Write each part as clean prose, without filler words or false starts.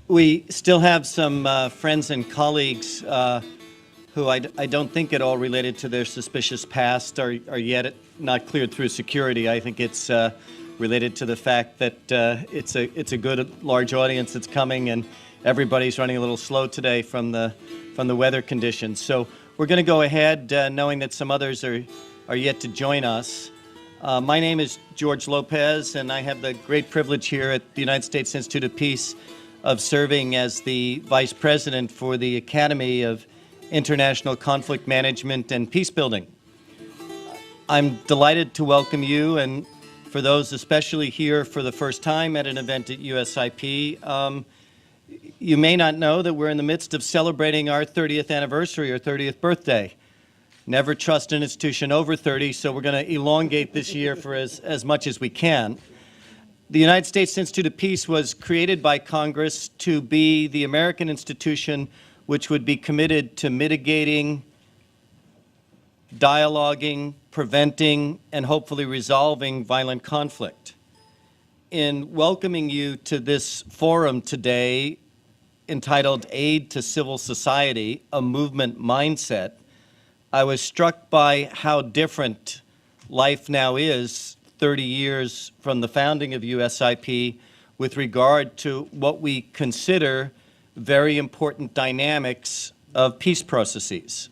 We still have some friends and colleagues who I don't think at all related to their suspicious past are yet not cleared through security. I think it's related to the fact that it's a good large audience that's coming, and everybody's running a little slow today from the weather conditions. So we're going to go ahead, knowing that some others are yet to join us. My name is George Lopez, and I have the great privilege here at the United States Institute of Peace of serving as the Vice President for the Academy of International Conflict Management and Peacebuilding. I'm delighted to welcome you, and for those especially here for the first time at an event at USIP, you may not know that we're in the midst of celebrating our 30th anniversary or 30th birthday. Never trust an institution over 30, so we're going to elongate this year for as much as we can. The United States Institute of Peace was created by Congress to be the American institution which would be committed to mitigating, dialoguing, preventing, and hopefully resolving violent conflict. In welcoming you to this forum today, entitled Aid to Civil Society, a Movement Mindset, I was struck by how different life now is 30 years from the founding of USIP with regard to what we consider very important dynamics of peace processes.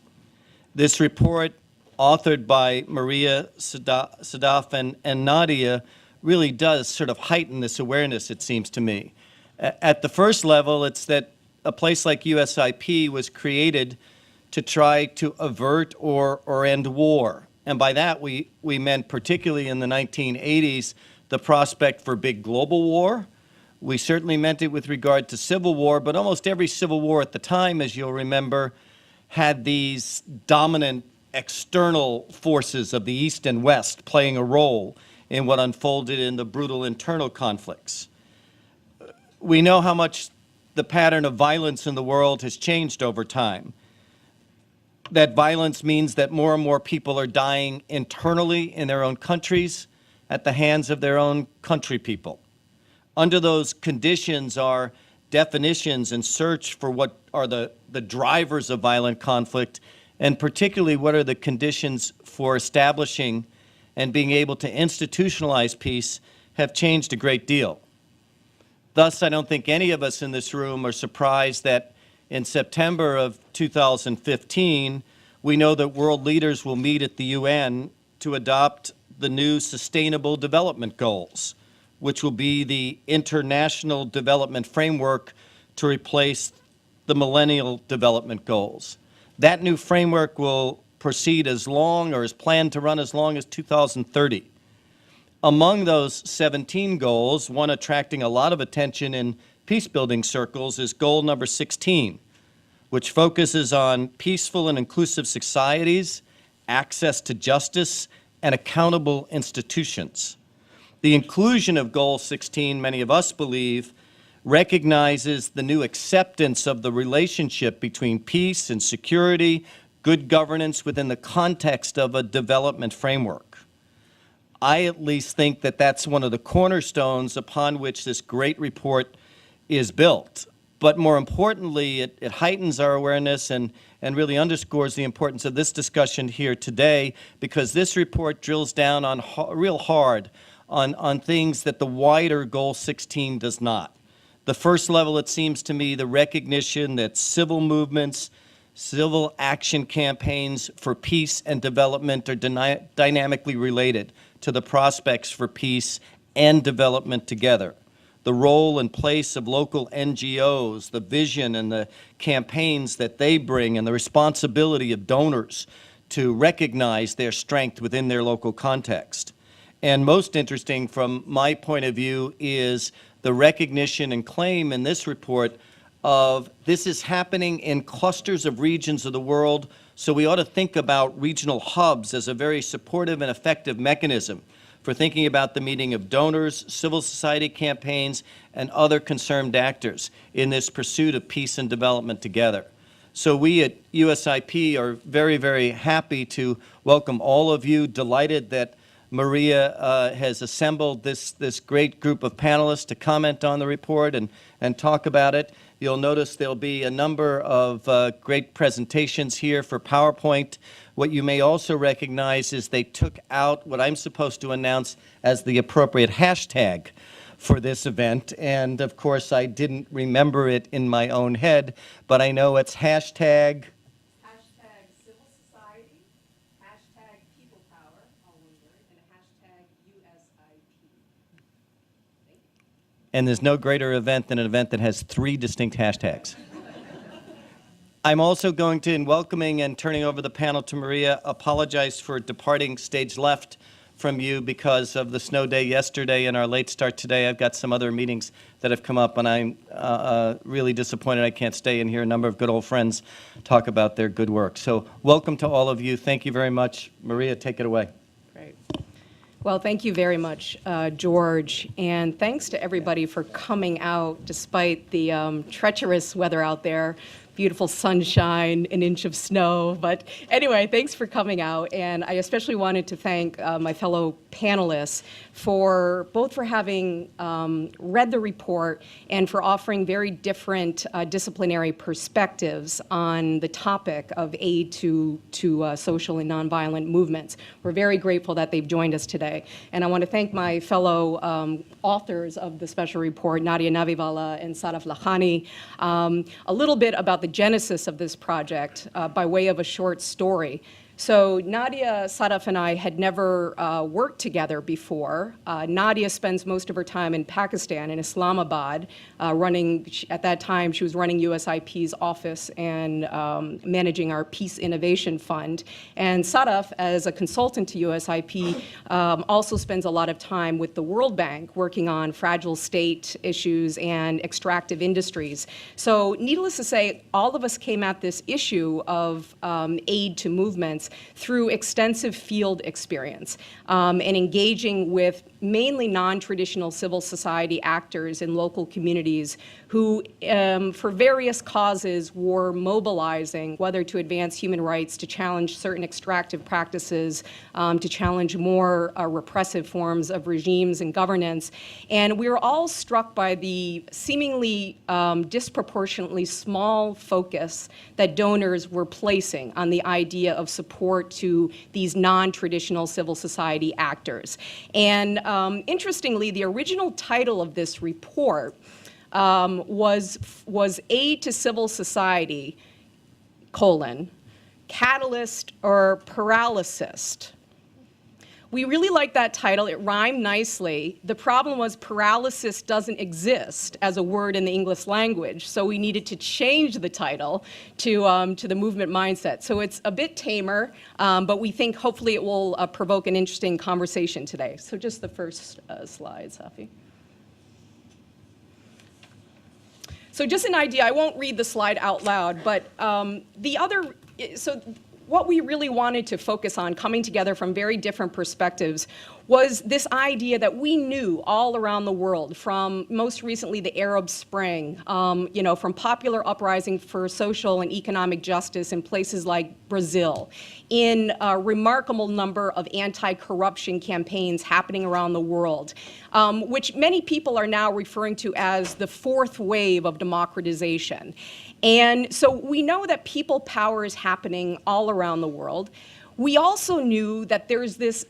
This report, authored by Maria Sadaf and Nadia, really does sort of heighten this awareness, it seems to me. At the first level, it's that a place like USIP was created to try to avert or end war. And by that, we meant, particularly in the 1980s, the prospect for big global war. We certainly meant it with regard to civil war, but almost every civil war at the time, as you'll remember, had these dominant external forces of the East and West playing a role in what unfolded in the brutal internal conflicts. We know how much the pattern of violence in the world has changed over time. That violence means that more and more people are dying internally in their own countries at the hands of their own country people. Under those conditions, our definitions and search for what are the drivers of violent conflict, and particularly what are the conditions for establishing and being able to institutionalize peace, have changed a great deal. Thus, I don't think any of us in this room are surprised that in September of 2015, we know that world leaders will meet at the UN to adopt the new Sustainable Development Goals, which will be the international development framework to replace the Millennial Development Goals. That new framework will proceed as long, or is planned to run as long as 2030. Among those 17 goals, one attracting a lot of attention in peacebuilding circles is goal number 16, which focuses on peaceful and inclusive societies, access to justice, and accountable institutions. The inclusion of Goal 16, many of us believe, recognizes the new acceptance of the relationship between peace and security, good governance within the context of a development framework. I at least think that that's one of the cornerstones upon which this great report is built. But more importantly, it heightens our awareness and really underscores the importance of this discussion here today, because this report drills down on real hard on things that the wider Goal 16 does not. The first level, it seems to me, the recognition that civil movements, civil action campaigns for peace and development are dynamically related to the prospects for peace and development together. The role and place of local NGOs, the vision and the campaigns that they bring, and the responsibility of donors to recognize their strength within their local context. And most interesting from my point of view is the recognition and claim in this report of this is happening in clusters of regions of the world, so we ought to think about regional hubs as a very supportive and effective mechanism for thinking about the meeting of donors, civil society campaigns, and other concerned actors in this pursuit of peace and development together. So we at USIP are very, very happy to welcome all of you, delighted that Maria has assembled this great group of panelists to comment on the report and talk about it. You'll notice there'll be a number of great presentations here for PowerPoint. What you may also recognize is they took out what I'm supposed to announce as the appropriate hashtag for this event. And of course, I didn't remember it in my own head, but I know it's hashtag civil society, hashtag people power, all one word, and hashtag USIP. Thank you. And there's no greater event than an event that has 3 distinct hashtags. I'm also going to, in welcoming and turning over the panel to Maria, apologize for departing stage left from you because of the snow day yesterday and our late start today. I've got some other meetings that have come up, and I'm really disappointed I can't stay and hear a number of good old friends talk about their good work. So welcome to all of you. Thank you very much. Maria, take it away. Great. Well, thank you very much, George, and thanks to everybody for coming out despite the treacherous weather out there. Beautiful sunshine, an inch of snow. But anyway, thanks for coming out. And I especially wanted to thank my fellow panelists for both for having read the report and for offering very different disciplinary perspectives on the topic of aid to social and nonviolent movements. We're very grateful that they've joined us today. And I want to thank my fellow authors of the special report, Nadia Navivala and Sadaf Lahani. A little bit about the genesis of this project by way of a short story. So Nadia, Sadaf, and I had never worked together before. Nadia spends most of her time in Pakistan, in Islamabad, at that time, she was running USIP's office and managing our Peace Innovation Fund. And Sadaf, as a consultant to USIP, also spends a lot of time with the World Bank, working on fragile state issues and extractive industries. So needless to say, all of us came at this issue of aid to movements through extensive field experience and engaging with mainly non-traditional civil society actors in local communities who, for various causes, were mobilizing, whether to advance human rights, to challenge certain extractive practices, to challenge more repressive forms of regimes and governance. And we were all struck by the seemingly disproportionately small focus that donors were placing on the idea of support to these non-traditional civil society actors. And interestingly, the original title of this report was Aid to Civil Society, Catalyst or Paralysis. We really liked that title. It rhymed nicely. The problem was paralysis doesn't exist as a word in the English language, so we needed to change the title to the movement mindset. So it's a bit tamer, but we think hopefully it will provoke an interesting conversation today. So just the first slide, Safi. So just an idea, I won't read the slide out loud, but what we really wanted to focus on, coming together from very different perspectives, was this idea that we knew all around the world, from most recently the Arab Spring, from popular uprising for social and economic justice in places like Brazil, in a remarkable number of anti-corruption campaigns happening around the world, which many people are now referring to as the fourth wave of democratization. And so we know that people power is happening all around the world. We also knew that there's this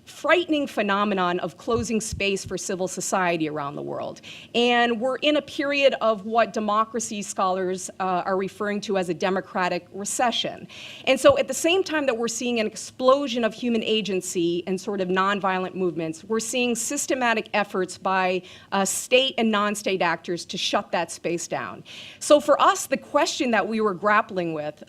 frightening phenomenon of closing space for civil society around the world. And we're in a period of what democracy scholars are referring to as a democratic recession. And so at the same time that we're seeing an explosion of human agency and sort of nonviolent movements, we're seeing systematic efforts by state and non-state actors to shut that space down. So for us, the question that we were grappling with,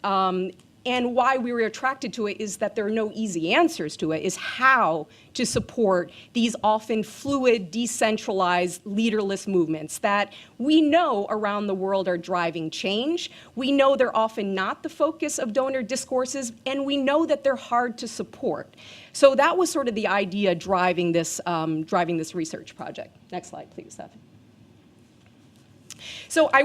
and why we were attracted to it, is that there are no easy answers to it, is how to support these often fluid, decentralized, leaderless movements that we know around the world are driving change. We know they're often not the focus of donor discourses, and we know that they're hard to support. So that was sort of the idea driving this research project. Next slide, please, Seth. So I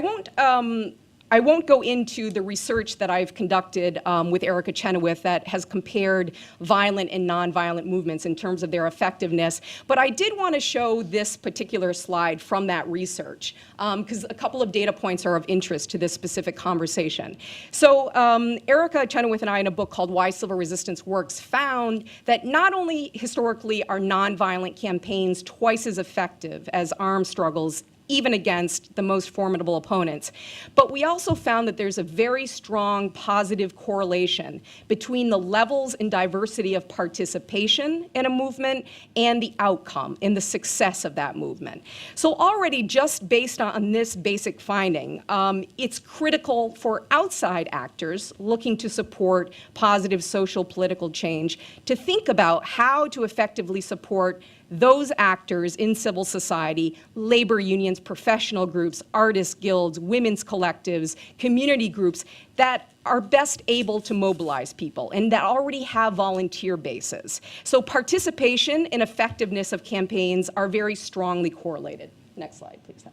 I won't go into the research that I've conducted with Erica Chenoweth that has compared violent and nonviolent movements in terms of their effectiveness, but I did want to show this particular slide from that research, because a couple of data points are of interest to this specific conversation. So Erica Chenoweth and I, in a book called Why Civil Resistance Works, found that not only historically are nonviolent campaigns twice as effective as armed struggles, even against the most formidable opponents. But we also found that there's a very strong positive correlation between the levels and diversity of participation in a movement and the outcome and the success of that movement. So already, just based on this basic finding, it's critical for outside actors looking to support positive social political change to think about how to effectively support those actors in civil society, labor unions, professional groups, artist guilds, women's collectives, community groups that are best able to mobilize people and that already have volunteer bases. So participation and effectiveness of campaigns are very strongly correlated. Next slide, please.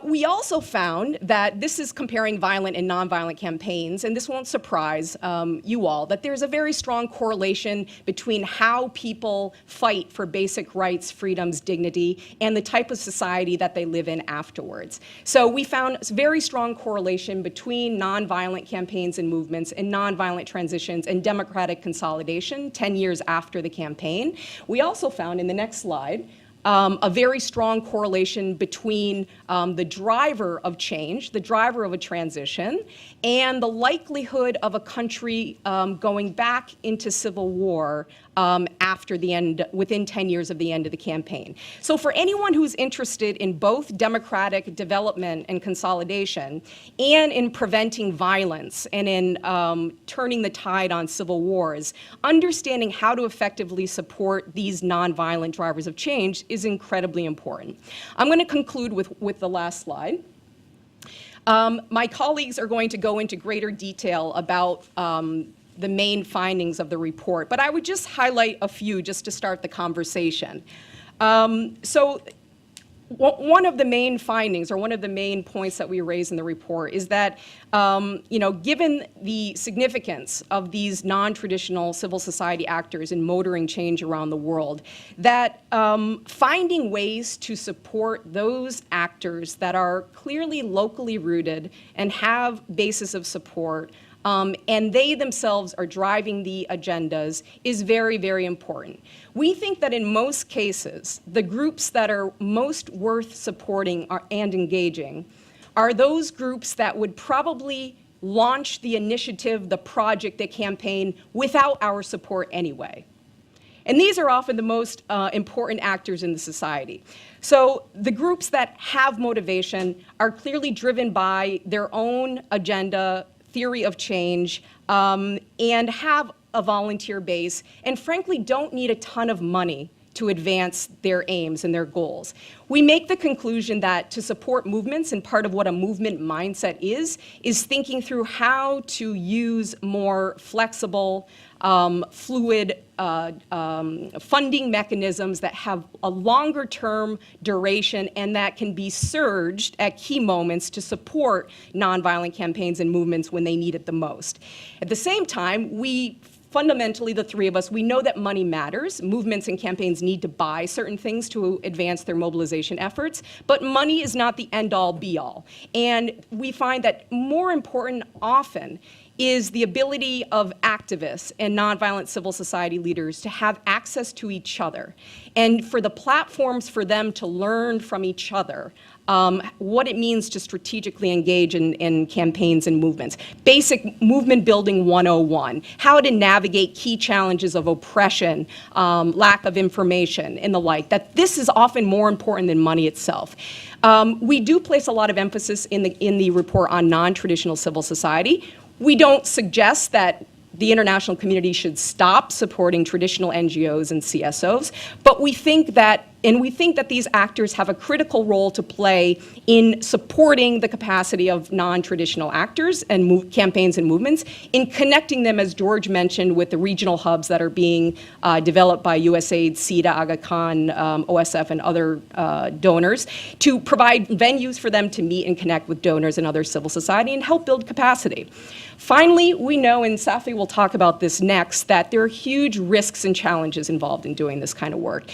We also found that this is comparing violent and nonviolent campaigns, and this won't surprise you all, that there's a very strong correlation between how people fight for basic rights, freedoms, dignity, and the type of society that they live in afterwards. So we found a very strong correlation between nonviolent campaigns and movements and nonviolent transitions and democratic consolidation 10 years after the campaign. We also found, in the next slide, a very strong correlation between the driver of change, the driver of a transition, and the likelihood of a country going back into civil war after the end, within 10 years of the end of the campaign. So for anyone who's interested in both democratic development and consolidation and in preventing violence and in turning the tide on civil wars, understanding how to effectively support these nonviolent drivers of change is incredibly important. I'm going to conclude with the last slide. My colleagues are going to go into greater detail about the main findings of the report, but I would just highlight a few just to start the conversation. So one of the main findings, or one of the main points that we raise in the report, is that given the significance of these non-traditional civil society actors in motoring change around the world, that finding ways to support those actors that are clearly locally rooted and have bases of support, and they themselves are driving the agendas, is very, very important. We think that in most cases, the groups that are most worth supporting and engaging are those groups that would probably launch the initiative, the project, the campaign without our support anyway. And these are often the most important actors in the society. So the groups that have motivation are clearly driven by their own agenda, theory of change, and have a volunteer base, and frankly don't need a ton of money to advance their aims and their goals. We make the conclusion that to support movements, and part of what a movement mindset is thinking through how to use more flexible, fluid funding mechanisms that have a longer term duration and that can be surged at key moments to support nonviolent campaigns and movements when they need it the most. At the same time, we fundamentally, the three of us, we know that money matters. Movements and campaigns need to buy certain things to advance their mobilization efforts, but money is not the end-all, be-all. And we find that more important often is the ability of activists and nonviolent civil society leaders to have access to each other, and for the platforms for them to learn from each other what it means to strategically engage in campaigns and movements. Basic movement building 101, how to navigate key challenges of oppression, lack of information, and the like, that this is often more important than money itself. We do place a lot of emphasis in the report on non-traditional civil society. We don't suggest that the international community should stop supporting traditional NGOs and CSOs, but we think that And we think that these actors have a critical role to play in supporting the capacity of non-traditional actors and campaigns and movements, in connecting them, as George mentioned, with the regional hubs that are being developed by USAID, CEDA, Aga Khan, OSF, and other donors, to provide venues for them to meet and connect with donors and other civil society and help build capacity. Finally, we know, and Safi will talk about this next, that there are huge risks and challenges involved in doing this kind of work.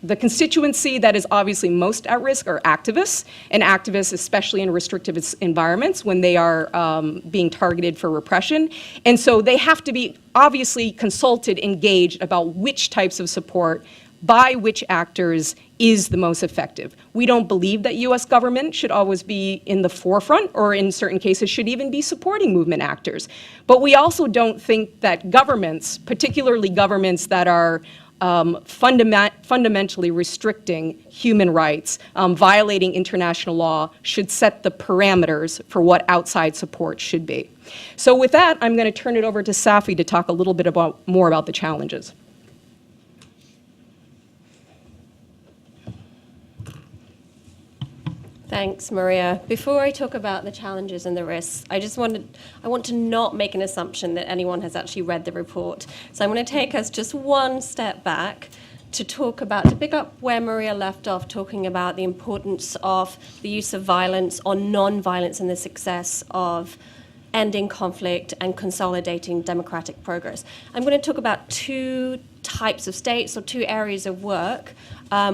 The constituency that is obviously most at risk are activists, and activists, especially in restrictive environments when they are being targeted for repression. And so they have to be obviously consulted, engaged about which types of support by which actors is the most effective. We don't believe that U.S. government should always be in the forefront, or in certain cases should even be supporting movement actors. But we also don't think that governments, particularly governments that are fundamentally restricting human rights, violating international law, should set the parameters for what outside support should be. So with that, I'm going to turn it over to Safi to talk a little bit more about the challenges. Thanks, Maria. Before I talk about the challenges and the risks, I want to not make an assumption that anyone has actually read the report. So I'm going to take us just one step back to pick up where Maria left off, talking about the importance of the use of violence or non-violence in the success of ending conflict and consolidating democratic progress. I'm going to talk about two types of states, or two areas of work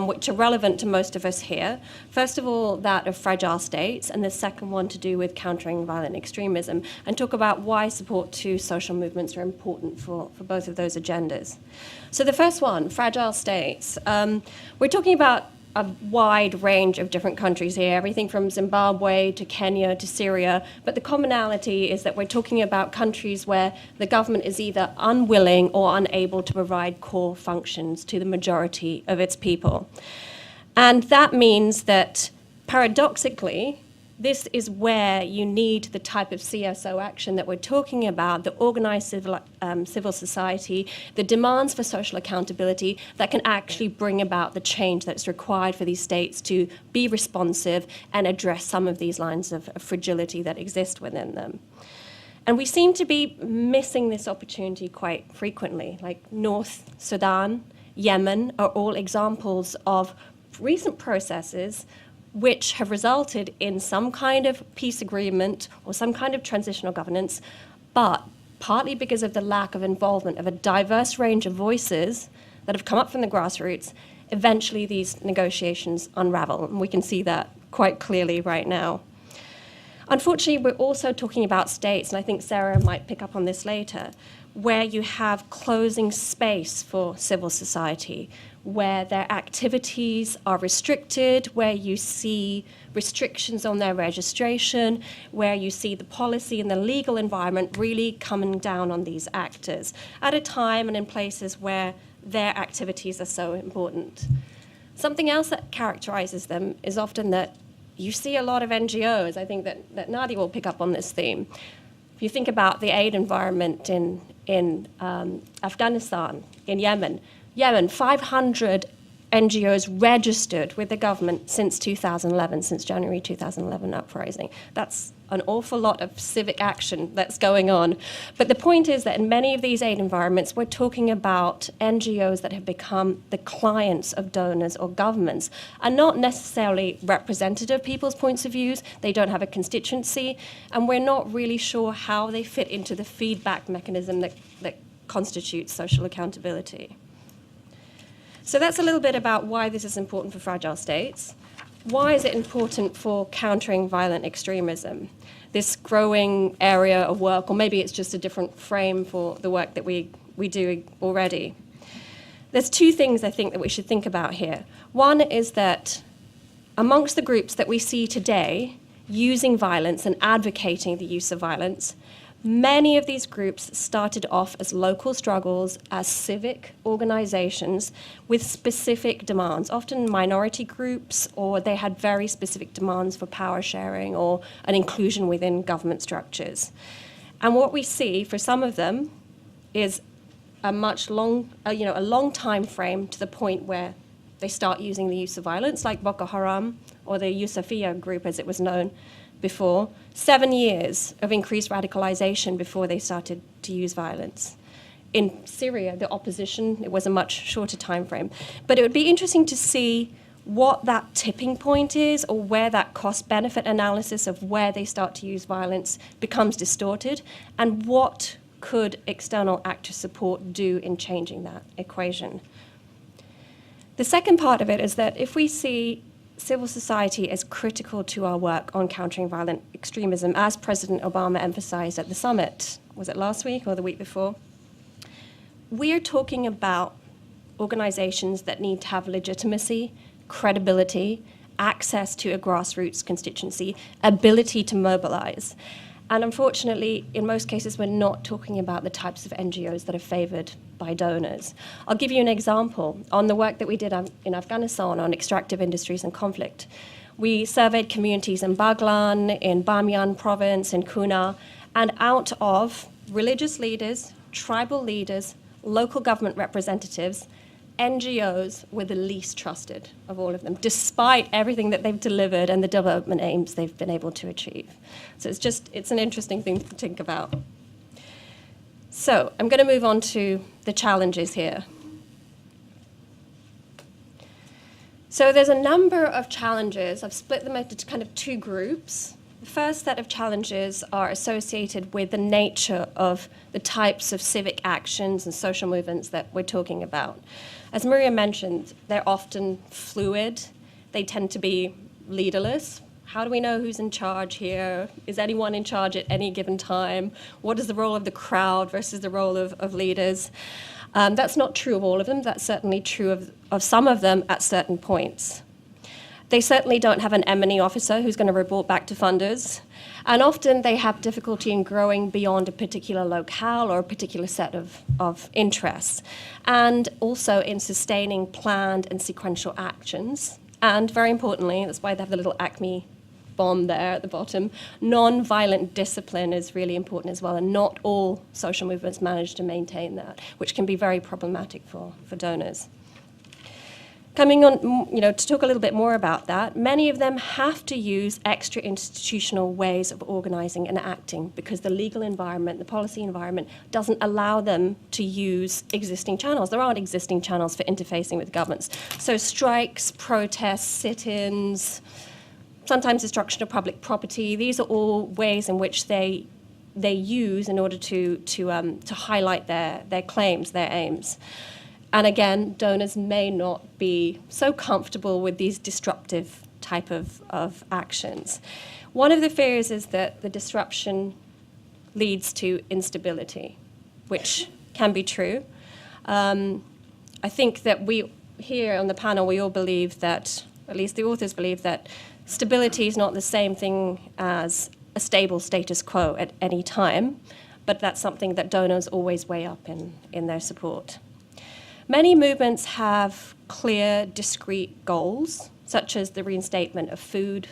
which are relevant to most of us here. First of all, that of fragile states, and the second one to do with countering violent extremism, and talk about why support to social movements are important for both of those agendas. So the first one, fragile states. We're talking about a wide range of different countries here, everything from Zimbabwe to Kenya to Syria, but the commonality is that we're talking about countries where the government is either unwilling or unable to provide core functions to the majority of its people. And that means that, paradoxically, this is where you need the type of CSO action that we're talking about, the organized civil society, the demands for social accountability that can actually bring about the change that's required for these states to be responsive and address some of these lines of fragility that exist within them. And we seem to be missing this opportunity quite frequently. Like North Sudan, Yemen are all examples of recent processes which have resulted in some kind of peace agreement or some kind of transitional governance, but partly because of the lack of involvement of a diverse range of voices that have come up from the grassroots, eventually these negotiations unravel, and we can see that quite clearly right now. Unfortunately, we're also talking about states, and I think Sarah might pick up on this later, where you have closing space for civil society, where their activities are restricted, where you see restrictions on their registration, where you see the policy and the legal environment really coming down on these actors at a time and in places where their activities are so important. Something else that characterizes them is often that you see a lot of NGOs. I think that Nadia will pick up on this theme. If you think about the aid environment in Afghanistan, in Yemen, 500 NGOs registered with the government since 2011, since January 2011 uprising. That's an awful lot of civic action that's going on. But the point is that in many of these aid environments, we're talking about NGOs that have become the clients of donors or governments, and not necessarily representative of people's points of views. They don't have a constituency, and we're not really sure how they fit into the feedback mechanism that constitutes social accountability. So that's a little bit about why this is important for fragile states. Why is it important for countering violent extremism? This growing area of work, or maybe it's just a different frame for the work that we do already. There's two things I think that we should think about here. One is that amongst the groups that we see today using violence and advocating the use of violence, many of these groups started off as local struggles, as civic organizations with specific demands, often minority groups, or they had very specific demands for power sharing or an inclusion within government structures. And what we see for some of them is a long time frame to the point where they start using the use of violence, like Boko Haram or the Yusafiya group, as it was known before. 7 years of increased radicalization before they started to use violence. In Syria, the opposition, it was a much shorter time frame. But it would be interesting to see what that tipping point is, or where that cost-benefit analysis of where they start to use violence becomes distorted, and what could external actor support do in changing that equation. The second part of it is that if we see civil society as critical to our work on countering violent extremism, as President Obama emphasized at the summit, was it last week or the week before? We're talking about organizations that need to have legitimacy, credibility, access to a grassroots constituency, ability to mobilize. And unfortunately, in most cases, we're not talking about the types of NGOs that are favored by donors. I'll give you an example. On the work that we did in Afghanistan on extractive industries and conflict, we surveyed communities in Baghlan, in Bamiyan province, in Kunar, and out of religious leaders, tribal leaders, local government representatives, NGOs were the least trusted of all of them, despite everything that they've delivered and the development aims they've been able to achieve. So it's an interesting thing to think about. So I'm going to move on to the challenges here. So there's a number of challenges. I've split them into kind of two groups. The first set of challenges are associated with the nature of the types of civic actions and social movements that we're talking about. As Maria mentioned, they're often fluid. They tend to be leaderless. How do we know who's in charge here? Is anyone in charge at any given time? What is the role of the crowd versus the role of leaders? That's not true of all of them. That's certainly true of some of them at certain points. They certainly don't have an M&E officer who's going to report back to funders. And often they have difficulty in growing beyond a particular locale or a particular set of interests. And also in sustaining planned and sequential actions. And very importantly, that's why they have the little Acme bomb there at the bottom, non-violent discipline is really important as well. And not all social movements manage to maintain that, which can be very problematic for donors. Coming on, to talk a little bit more about that, many of them have to use extra institutional ways of organizing and acting because the legal environment, the policy environment, doesn't allow them to use existing channels. There aren't existing channels for interfacing with governments. So strikes, protests, sit-ins, sometimes destruction of public property, these are all ways in which they use in order to highlight their claims, their aims. And again, donors may not be so comfortable with these disruptive type of actions. One of the fears is that the disruption leads to instability, which can be true. I think that we here on the panel, we all believe that, at least the authors believe that stability is not the same thing as a stable status quo at any time, but that's something that donors always weigh up in their support. Many movements have clear, discrete goals, such as the reinstatement of food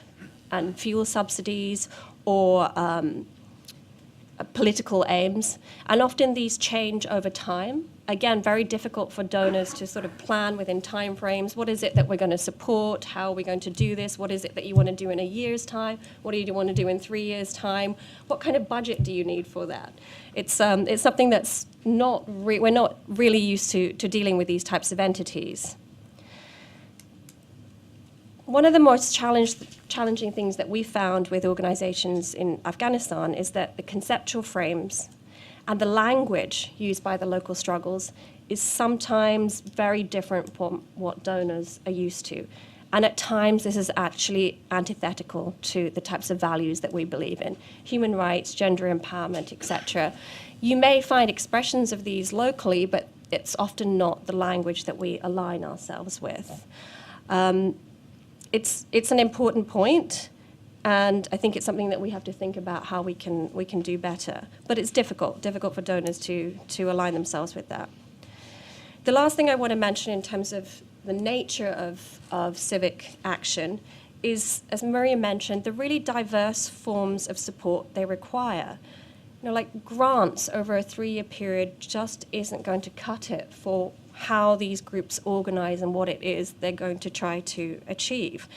and fuel subsidies or political aims, and often these change over time. Again, very difficult for donors to sort of plan within timeframes. What is it that we're going to support? How are we going to do this? What is it that you want to do in a year's time? What do you want to do in 3 years' time? What kind of budget do you need for that? It's something that's we're not really used to dealing with these types of entities. One of the most challenging things that we found with organizations in Afghanistan is that the conceptual frames and the language used by the local struggles is sometimes very different from what donors are used to. And at times, this is actually antithetical to the types of values that we believe in. Human rights, gender empowerment, etc. You may find expressions of these locally, but it's often not the language that we align ourselves with. It's an important point, and I think it's something that we have to think about how we can do better. But it's difficult for donors to align themselves with that. The last thing I want to mention in terms of the nature of civic action is, as Maria mentioned, the really diverse forms of support they require. Like grants over a 3-year period just isn't going to cut it for how these groups organize and what it is they're going to try to achieve.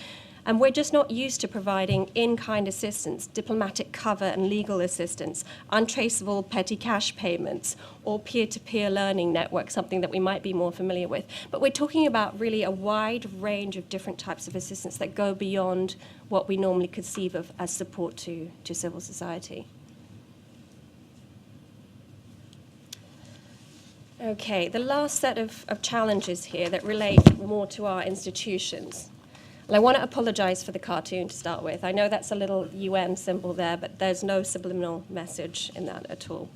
And we're just not used to providing in-kind assistance, diplomatic cover and legal assistance, untraceable petty cash payments, or peer-to-peer learning networks, something that we might be more familiar with. But we're talking about really a wide range of different types of assistance that go beyond what we normally conceive of as support to civil society. Okay, the last set of challenges here that relate more to our institutions. And I want to apologize for the cartoon to start with. I know that's a little UN symbol there, but there's no subliminal message in that at all.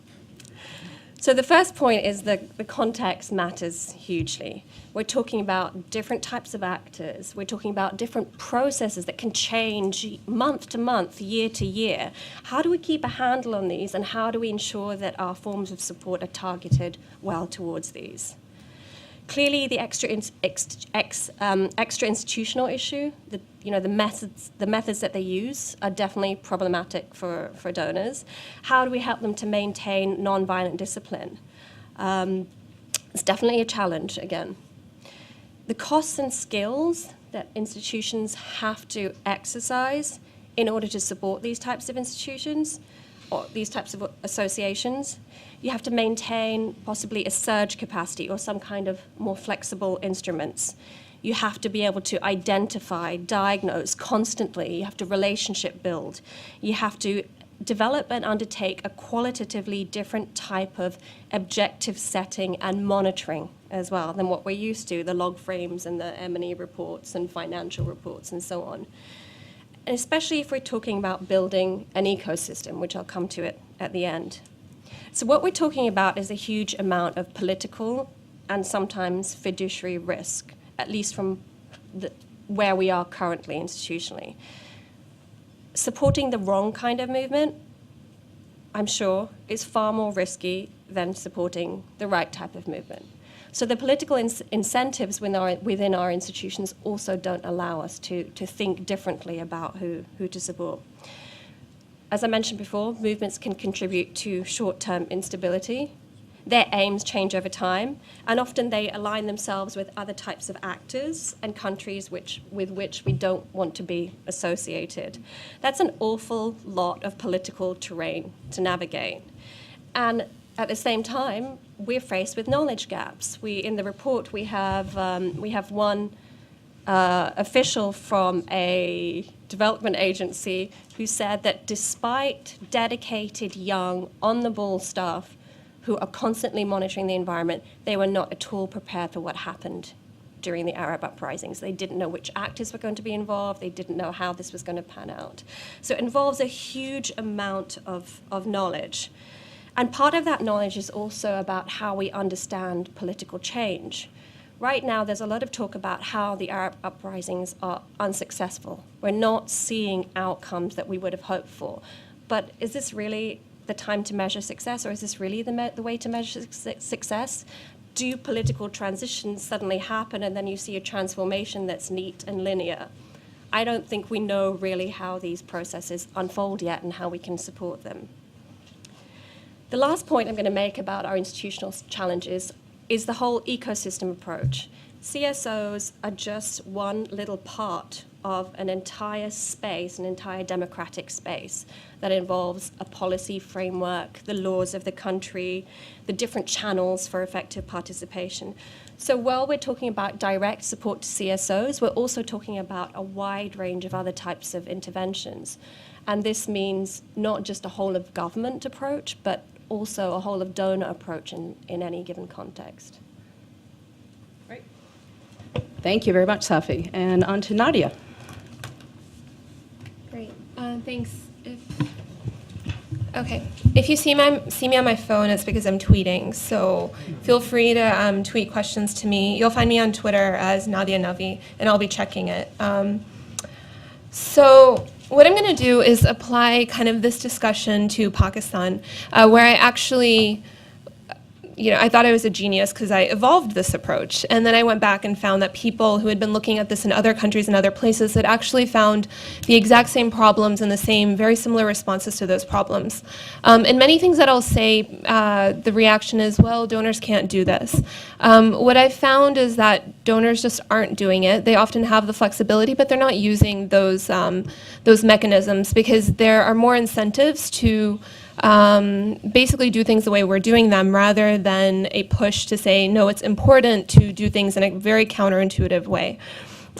So the first point is that the context matters hugely. We're talking about different types of actors. We're talking about different processes that can change month to month, year to year. How do we keep a handle on these, and how do we ensure that our forms of support are targeted well towards these? Clearly, the extra institutional issue, the methods that they use are definitely problematic for donors. How do we help them to maintain nonviolent discipline? It's definitely a challenge again. The costs and skills that institutions have to exercise in order to support these types of institutions or these types of associations. You have to maintain possibly a surge capacity or some kind of more flexible instruments. You have to be able to identify, diagnose constantly. You have to relationship build. You have to develop and undertake a qualitatively different type of objective setting and monitoring as well than what we're used to, the log frames and the M&E reports and financial reports and so on. And especially if we're talking about building an ecosystem, which I'll come to it at the end. So what we're talking about is a huge amount of political and sometimes fiduciary risk, at least from where we are currently institutionally. Supporting the wrong kind of movement, I'm sure, is far more risky than supporting the right type of movement. So the political incentives within our institutions also don't allow us to think differently about who to support. As I mentioned before, movements can contribute to short-term instability. Their aims change over time, and often they align themselves with other types of actors and countries with which we don't want to be associated. That's an awful lot of political terrain to navigate. And at the same time, we're faced with knowledge gaps. In the report, we have one official from a development agency who said that despite dedicated, young, on-the-ball staff who are constantly monitoring the environment, they were not at all prepared for what happened during the Arab uprisings. They didn't know which actors were going to be involved. They didn't know how this was going to pan out. So it involves a huge amount of knowledge. And part of that knowledge is also about how we understand political change. Right now, there's a lot of talk about how the Arab uprisings are unsuccessful. We're not seeing outcomes that we would have hoped for. But is this really the time to measure success, or is this really the way to measure success? Do political transitions suddenly happen and then you see a transformation that's neat and linear? I don't think we know really how these processes unfold yet and how we can support them. The last point I'm going to make about our institutional challenges is the whole ecosystem approach. CSOs are just one little part of an entire space, an entire democratic space that involves a policy framework, the laws of the country, the different channels for effective participation. So while we're talking about direct support to CSOs, we're also talking about a wide range of other types of interventions. And this means not just a whole of government approach, but also a whole of donor approach in any given context. Great. Thank you very much, Safi. And on to Nadia. Great. Thanks. If you see me on my phone, it's because I'm tweeting. So feel free to tweet questions to me. You'll find me on Twitter as Nadia Navi, and I'll be checking it. So what I'm going to do is apply kind of this discussion to Pakistan, where I actually I thought I was a genius because I evolved this approach. And then I went back and found that people who had been looking at this in other countries and other places had actually found the exact same problems and the same very similar responses to those problems. And many things that I'll say, the reaction is, well, donors can't do this. What I've found is that donors just aren't doing it. They often have the flexibility, but they're not using those mechanisms because there are more incentives to basically do things the way we're doing them rather than a push to say, no, it's important to do things in a very counterintuitive way.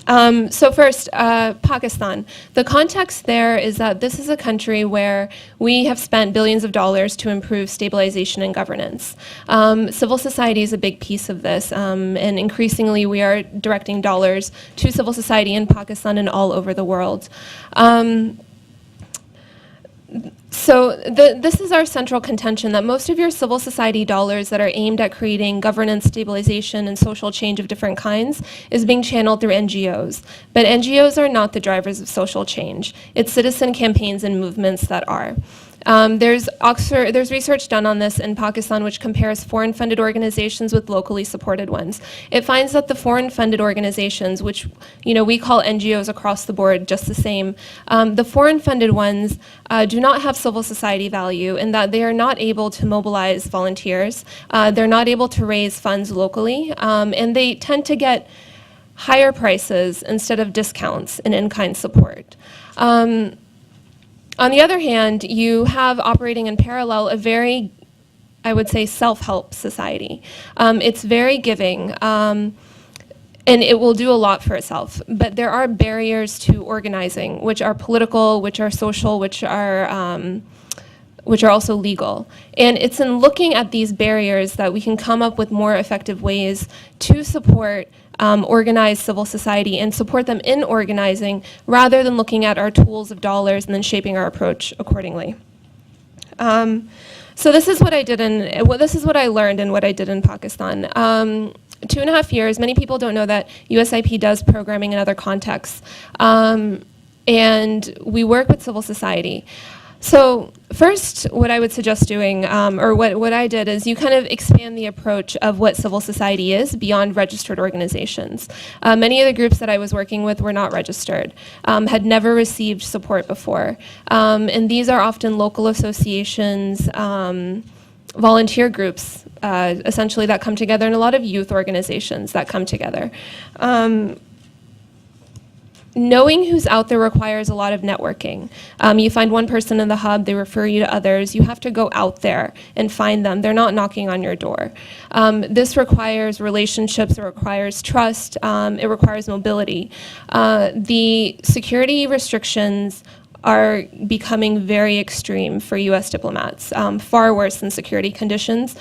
So first, Pakistan. The context there is that this is a country where we have spent billions of dollars to improve stabilization and governance. Civil society is a big piece of this, and increasingly we are directing dollars to civil society in Pakistan and all over the world. So this is our central contention, that most of your civil society dollars that are aimed at creating governance, stabilization, and social change of different kinds is being channeled through NGOs. But NGOs are not the drivers of social change. It's citizen campaigns and movements that are. There's research done on this in Pakistan which compares foreign-funded organizations with locally supported ones. It finds that the foreign-funded organizations, which we call NGOs across the board just the same, the foreign-funded ones do not have civil society value in that they are not able to mobilize volunteers, they're not able to raise funds locally, and they tend to get higher prices instead of discounts in in-kind support. On the other hand, you have operating in parallel a very, I would say, self-help society. It's very giving, and it will do a lot for itself. But there are barriers to organizing, which are political, which are social, which are also legal. And it's in looking at these barriers that we can come up with more effective ways to support organize civil society and support them in organizing rather than looking at our tools of dollars and then shaping our approach accordingly. So this is what I did this is what I learned and what I did in Pakistan. 2.5 years, many people don't know that USIP does programming in other contexts. And we work with civil society. So first, what I would suggest doing, or what I did, is you kind of expand the approach of what civil society is beyond registered organizations. Many of the groups that I was working with were not registered, had never received support before. And these are often local associations, volunteer groups, essentially, that come together, and a lot of youth organizations that come together. Knowing who's out there requires a lot of networking. You find one person in the hub, they refer you to others. You have to go out there and find them. They're not knocking on your door. This requires relationships, it requires trust, it requires mobility. The security restrictions are becoming very extreme for US diplomats, far worse than security conditions.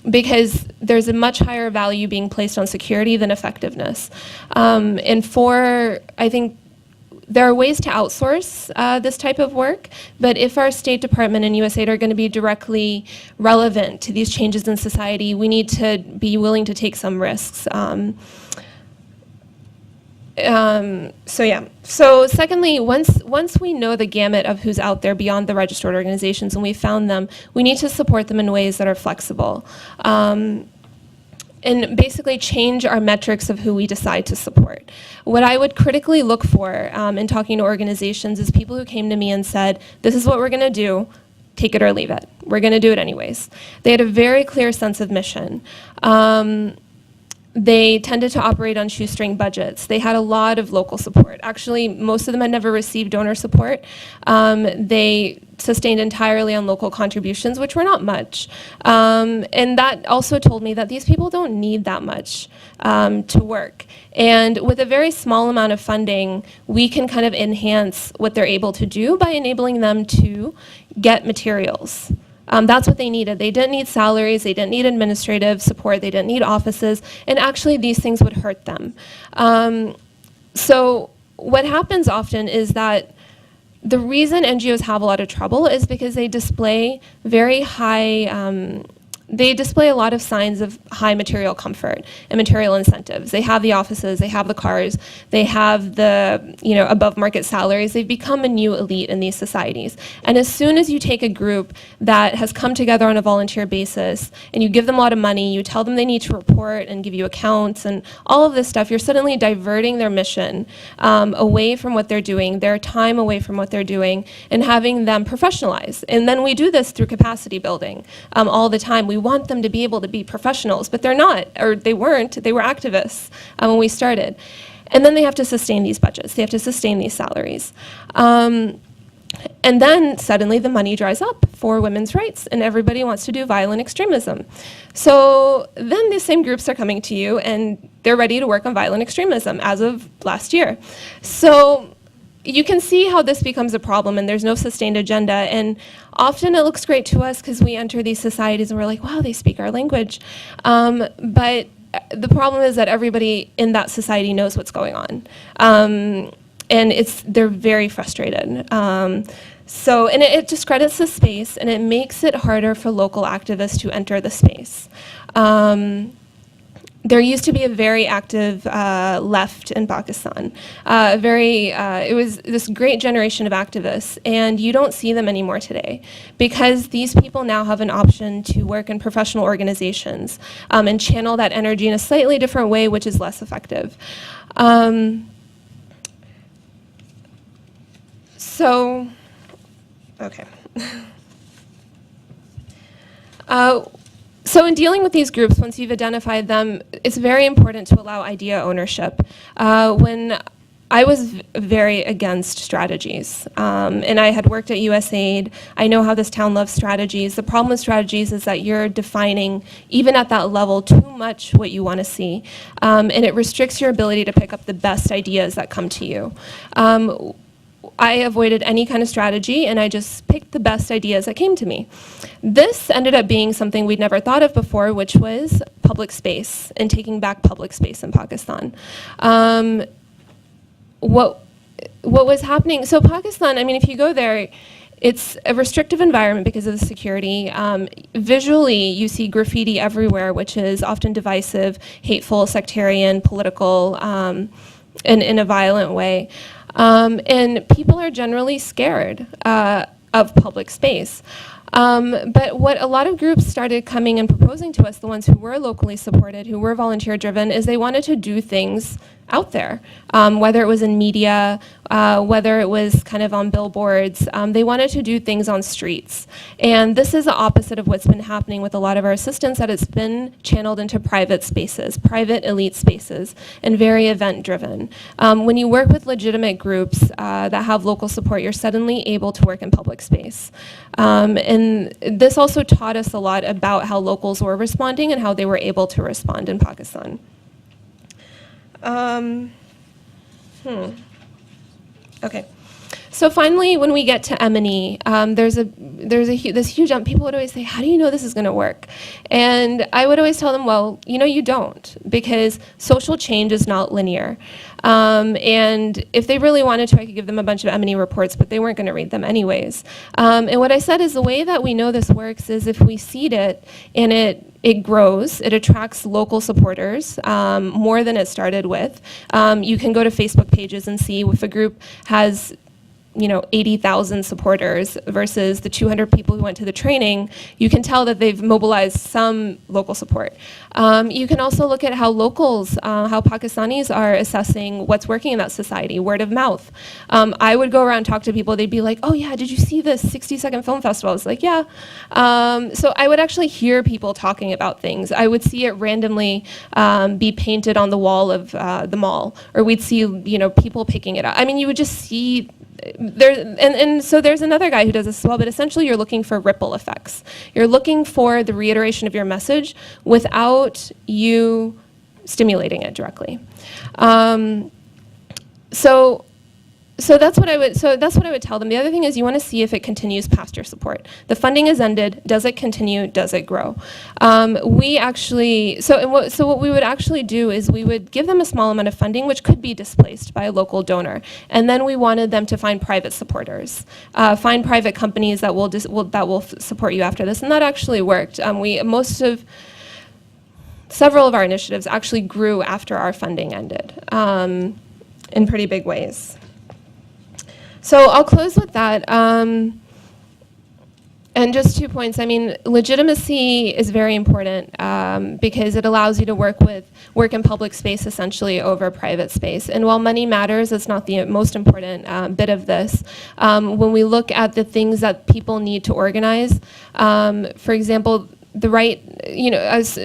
Because there's a much higher value being placed on security than effectiveness. I think there are ways to outsource this type of work, but if our State Department and USAID are going to be directly relevant to these changes in society, we need to be willing to take some risks. So secondly, once we know the gamut of who's out there beyond the registered organizations and we've found them, we need to support them in ways that are flexible. And basically change our metrics of who we decide to support. What I would critically look for in talking to organizations is people who came to me and said, this is what we're going to do, take it or leave it. We're going to do it anyways. They had a very clear sense of mission. They tended to operate on shoestring budgets. They had a lot of local support. Actually, most of them had never received donor support. They sustained entirely on local contributions, which were not much. And that also told me that these people don't need that much to work. And with a very small amount of funding, we can kind of enhance what they're able to do by enabling them to get materials. That's what they needed. They didn't need salaries, they didn't need administrative support, they didn't need offices, and actually these things would hurt them. So what happens often is that the reason NGOs have a lot of trouble is because they display very high they display a lot of signs of high material comfort and material incentives. They have the offices, they have the cars, they have the above market salaries. They've become a new elite in these societies. And as soon as you take a group that has come together on a volunteer basis and you give them a lot of money, you tell them they need to report and give you accounts and all of this stuff, you're suddenly diverting their mission away from what they're doing, their time away from what they're doing, and having them professionalize. And then we do this through capacity building all the time. We want them to be able to be professionals, but they're not, or they weren't. They were activists when we started. And then they have to sustain these budgets. They have to sustain these salaries. And then suddenly the money dries up for women's rights, and everybody wants to do violent extremism. So then these same groups are coming to you, and they're ready to work on violent extremism as of last year. So you can see how this becomes a problem, and there's no sustained agenda. And often it looks great to us because we enter these societies and we're like, wow, they speak our language. But the problem is that everybody in that society knows what's going on. And they're very frustrated. And it discredits the space, and it makes it harder for local activists to enter the space. There used to be a very active left in Pakistan. It was this great generation of activists, and you don't see them anymore today because these people now have an option to work in professional organizations and channel that energy in a slightly different way, which is less effective. Okay. So in dealing with these groups, once you've identified them, it's very important to allow idea ownership. When I was very against strategies, and I had worked at USAID, I know how this town loves strategies. The problem with strategies is that you're defining, even at that level, too much what you want to see, and it restricts your ability to pick up the best ideas that come to you. I avoided any kind of strategy, and I just picked the best ideas that came to me. This ended up being something we'd never thought of before, which was public space and taking back public space in Pakistan. What was happening? So Pakistan, I mean, if you go there, it's a restrictive environment because of the security. Visually, you see graffiti everywhere, which is often divisive, hateful, sectarian, political, in a violent way. And people are generally scared of public space. But what a lot of groups started coming and proposing to us, the ones who were locally supported, who were volunteer driven, is they wanted to do things out there, whether it was in media, whether it was kind of on billboards. They wanted to do things on streets. And this is the opposite of what's been happening with a lot of our assistance, that it's been channeled into private spaces, private elite spaces, and very event-driven. When you work with legitimate groups that have local support, you're suddenly able to work in public space. And this also taught us a lot about how locals were responding and how they were able to respond in Pakistan. Okay. So finally, when we get to M&E, there's this huge jump. People would always say, how do you know this is going to work? And I would always tell them, well, you don't, because social change is not linear. And if they really wanted to, I could give them a bunch of M&E reports, but they weren't going to read them anyways. And what I said is the way that we know this works is if we seed it and it grows, it attracts local supporters more than it started with. You can go to Facebook pages and see if a group has 80,000 supporters versus the 200 people who went to the training, you can tell that they've mobilized some local support. You can also look at how locals, how Pakistanis are assessing what's working in that society, word of mouth. I would go around and talk to people, they'd be like, oh yeah, did you see this 60-second film festival? I was like, yeah. So I would actually hear people talking about things. I would see it randomly be painted on the wall of the mall, or we'd see people picking it up. I mean, you would just see so there's another guy who does this as well, but essentially you're looking for ripple effects. You're looking for the reiteration of your message without you stimulating it directly. So So that's what I would. So that's what I would tell them. The other thing is you want to see if it continues past your support. The funding is ended. Does it continue? Does it grow? We actually. So what we would actually do is we would give them a small amount of funding, which could be displaced by a local donor, and then we wanted them to find private supporters, find private companies that will support you after this, and that actually worked. Several of our initiatives actually grew after our funding ended in pretty big ways. So I'll close with that. And just 2 points. I mean, legitimacy is very important because it allows you to work in public space essentially over private space. And while money matters, it's not the most important bit of this. When we look at the things that people need to organize, for example, the right, as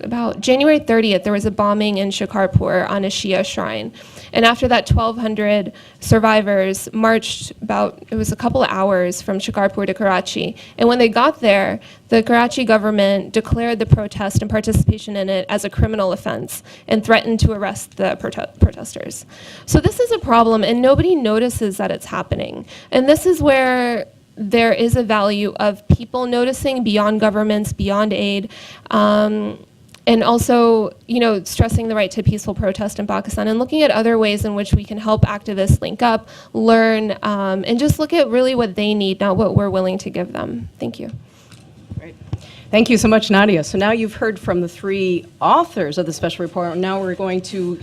about January 30th, there was a bombing in Shikarpur on a Shia shrine. And after that, 1,200 survivors marched it was a couple of hours from Shikarpur to Karachi. And when they got there, the Karachi government declared the protest and participation in it as a criminal offense and threatened to arrest the protesters. So this is a problem, and nobody notices that it's happening. And this is where there is a value of people noticing beyond governments, beyond aid, and also, stressing the right to peaceful protest in Pakistan and looking at other ways in which we can help activists link up, learn, and just look at really what they need, not what we're willing to give them. Thank you. Great. Thank you so much, Nadia. So now you've heard from the three authors of the special report. Now we're going to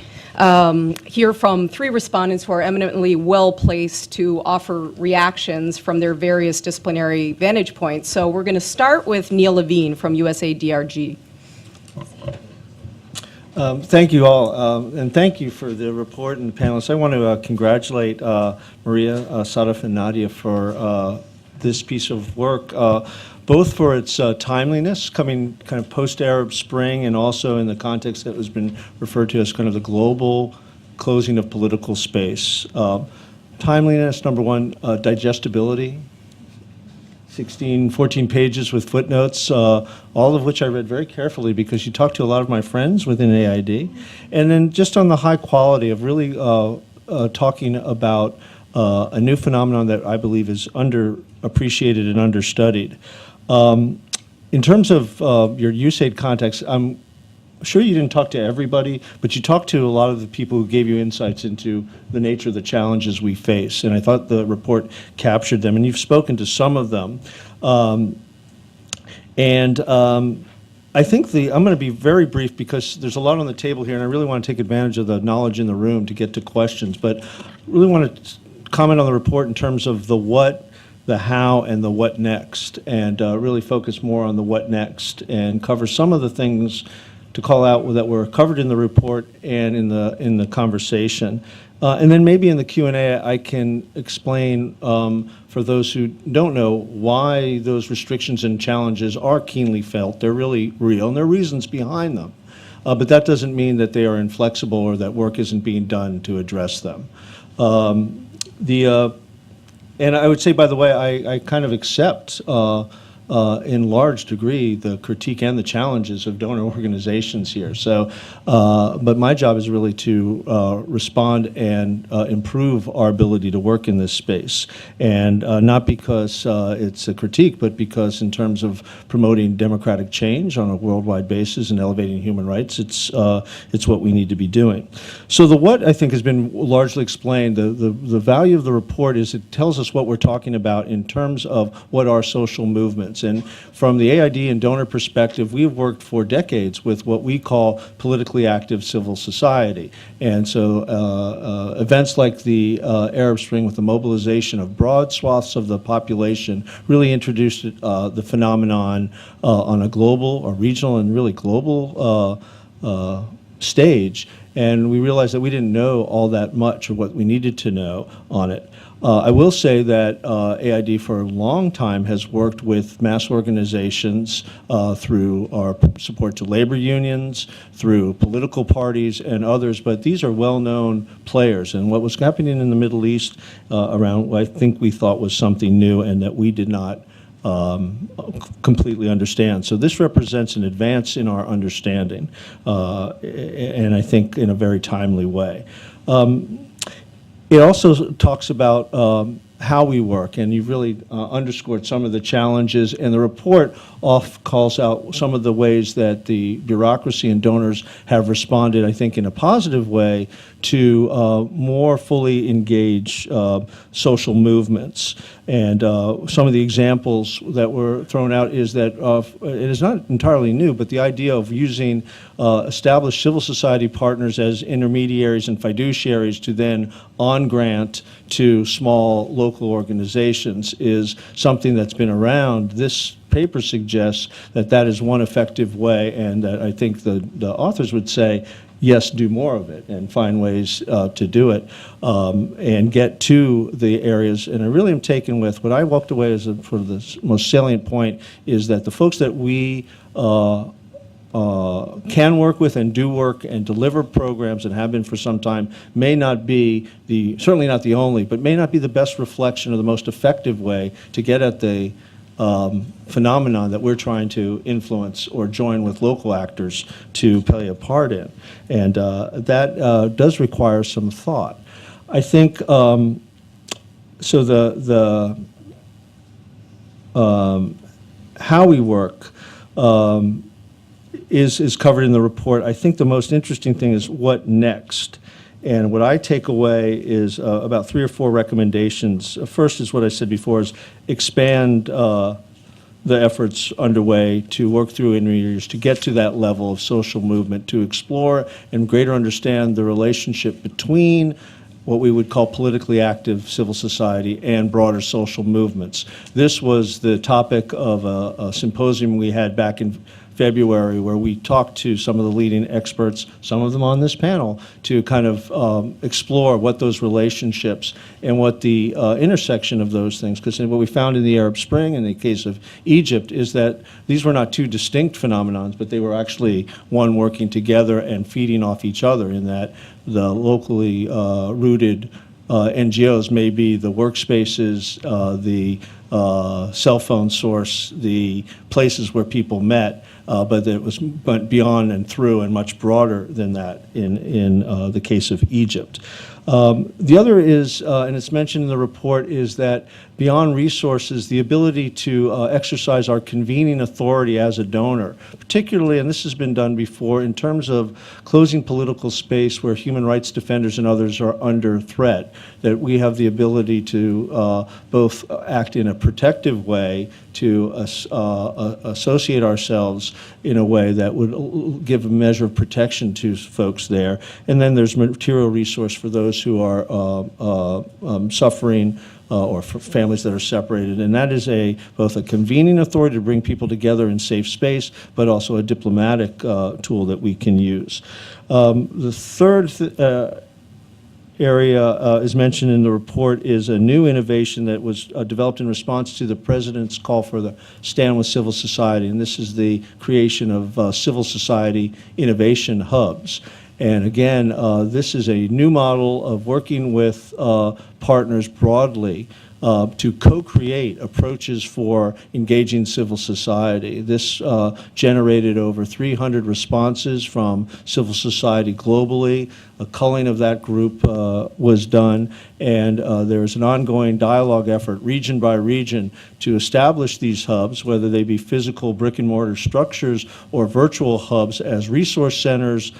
hear from three respondents who are eminently well-placed to offer reactions from their various disciplinary vantage points. So we're going to start with Neil Levine from USA DRG. Thank you all, and thank you for the report and the panelists. I want to congratulate Maria, Sadaf, and Nadia for this piece of work, both for its timeliness, coming kind of post-Arab Spring, and also in the context that has been referred to as kind of the global closing of political space. Timeliness, number one, digestibility. 14 pages with footnotes, all of which I read very carefully because you talked to a lot of my friends within AID. And then just on the high quality of really talking about a new phenomenon that I believe is underappreciated and understudied. In terms of your USAID context, I'm sure you didn't talk to everybody, but you talked to a lot of the people who gave you insights into the nature of the challenges we face, and I thought the report captured them, and you've spoken to some of them. I think I'm going to be very brief because there's a lot on the table here, and I really want to take advantage of the knowledge in the room to get to questions, but really want to comment on the report in terms of the what, the how, and the what next, and really focus more on the what next and cover some of the things to call out that were covered in the report and in the conversation. And then maybe in the Q&A I can explain for those who don't know why those restrictions and challenges are keenly felt. They're really real, and there are reasons behind them. But that doesn't mean that they are inflexible or that work isn't being done to address them. And I would say, by the way, I kind of accept in large degree the critique and the challenges of donor organizations here. So, but my job is really to respond and improve our ability to work in this space. And not because it's a critique, but because in terms of promoting democratic change on a worldwide basis and elevating human rights, it's what we need to be doing. So the what, I think, has been largely explained. The value of the report is it tells us what we're talking about in terms of what are social movements. And from the AID and donor perspective, we've worked for decades with what we call politically active civil society. And so events like the Arab Spring, with the mobilization of broad swaths of the population, really introduced the phenomenon on a global or regional and really global stage. And we realized that we didn't know all that much of what we needed to know on it. I will say that AID for a long time has worked with mass organizations through our support to labor unions, through political parties and others, but these are well-known players. And what was happening in the Middle East around what I think we thought was something new and that we did not completely understand. So this represents an advance in our understanding, and I think in a very timely way. It also talks about how we work, and you've really underscored some of the challenges, and the report calls out some of the ways that the bureaucracy and donors have responded, I think, in a positive way to more fully engage social movements. And some of the examples that were thrown out is that it is not entirely new, but the idea of using established civil society partners as intermediaries and fiduciaries to then on-grant to small local organizations is something that's been around. This paper suggests that that is one effective way, and that I think the authors would say, yes, do more of it and find ways to do it and get to the areas. And I really am taken with what I walked away as sort of the most salient point is that the folks that we can work with and do work and deliver programs and have been for some time may not be certainly not the only, but may not be the best reflection or the most effective way to get at the phenomenon that we're trying to influence or join with local actors to play a part in. And that does require some thought. I think, so the how we work is covered in the report. I think the most interesting thing is what next. And what I take away is about 3 or 4 recommendations. First is what I said before, is expand the efforts underway to work through intermediaries, to get to that level of social movement, to explore and greater understand the relationship between what we would call politically active civil society and broader social movements. This was the topic of a symposium we had back in February, where we talked to some of the leading experts, some of them on this panel, to kind of explore what those relationships and what the intersection of those things, because what we found in the Arab Spring, in the case of Egypt, is that these were not two distinct phenomenons, but they were actually one working together and feeding off each other, in that the locally rooted NGOs may be the workspaces, the cell phone source, the places where people met, but it went beyond and through and much broader than that in the case of Egypt. The other is, and it's mentioned in the report, is that beyond resources, the ability to exercise our convening authority as a donor, particularly, and this has been done before, in terms of closing political space where human rights defenders and others are under threat, that we have the ability to both act in a protective way, to associate ourselves in a way that would give a measure of protection to folks there. And then there's material resource for those who are suffering or for families that are separated. And that is both a convening authority to bring people together in safe space, but also a diplomatic tool that we can use. The third area is mentioned in the report is a new innovation that was developed in response to the President's call for the Stand with Civil Society, and this is the creation of civil society innovation hubs. And again, this is a new model of working with partners broadly to co-create approaches for engaging civil society. This generated over 300 responses from civil society globally. A culling of that group was done, and there is an ongoing dialogue effort, region by region, to establish these hubs, whether they be physical brick-and-mortar structures or virtual hubs, as resource centers,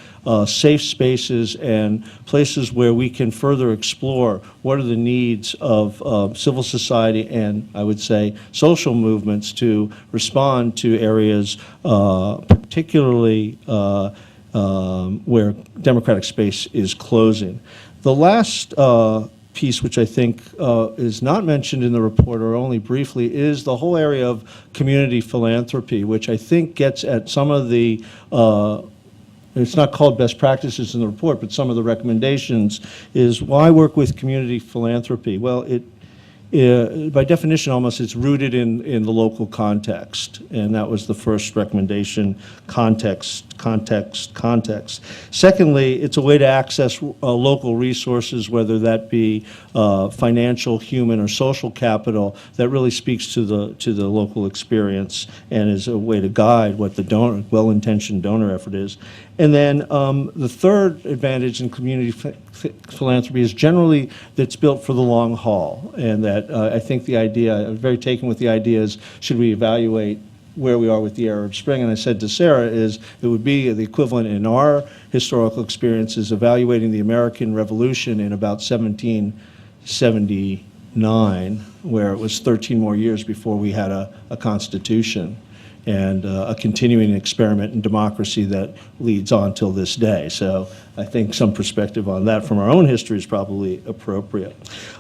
safe spaces, and places where we can further explore what are the needs of civil society and, I would say, social movements to respond to areas particularly where democratic space is closing. The last piece, which I think is not mentioned in the report or only briefly, is the whole area of community philanthropy, which I think gets at some of the it's not called best practices in the report, but some of the recommendations is why work with community philanthropy? Well, by definition, almost, it's rooted in the local context, and that was the first recommendation: context, context. Secondly, it's a way to access local resources, whether that be financial, human, or social capital, that really speaks to the local experience and is a way to guide what the well-intentioned donor effort is. And then the third advantage in community philanthropy is generally that it's built for the long haul, and that I think the idea, I'm very taken with the idea is, should we evaluate where we are with the Arab Spring? And I said to Sarah, it would be the equivalent in our historical experiences evaluating the American Revolution in about 1779, where it was 13 more years before we had a constitution, and a continuing experiment in democracy that leads on till this day. So I think some perspective on that from our own history is probably appropriate.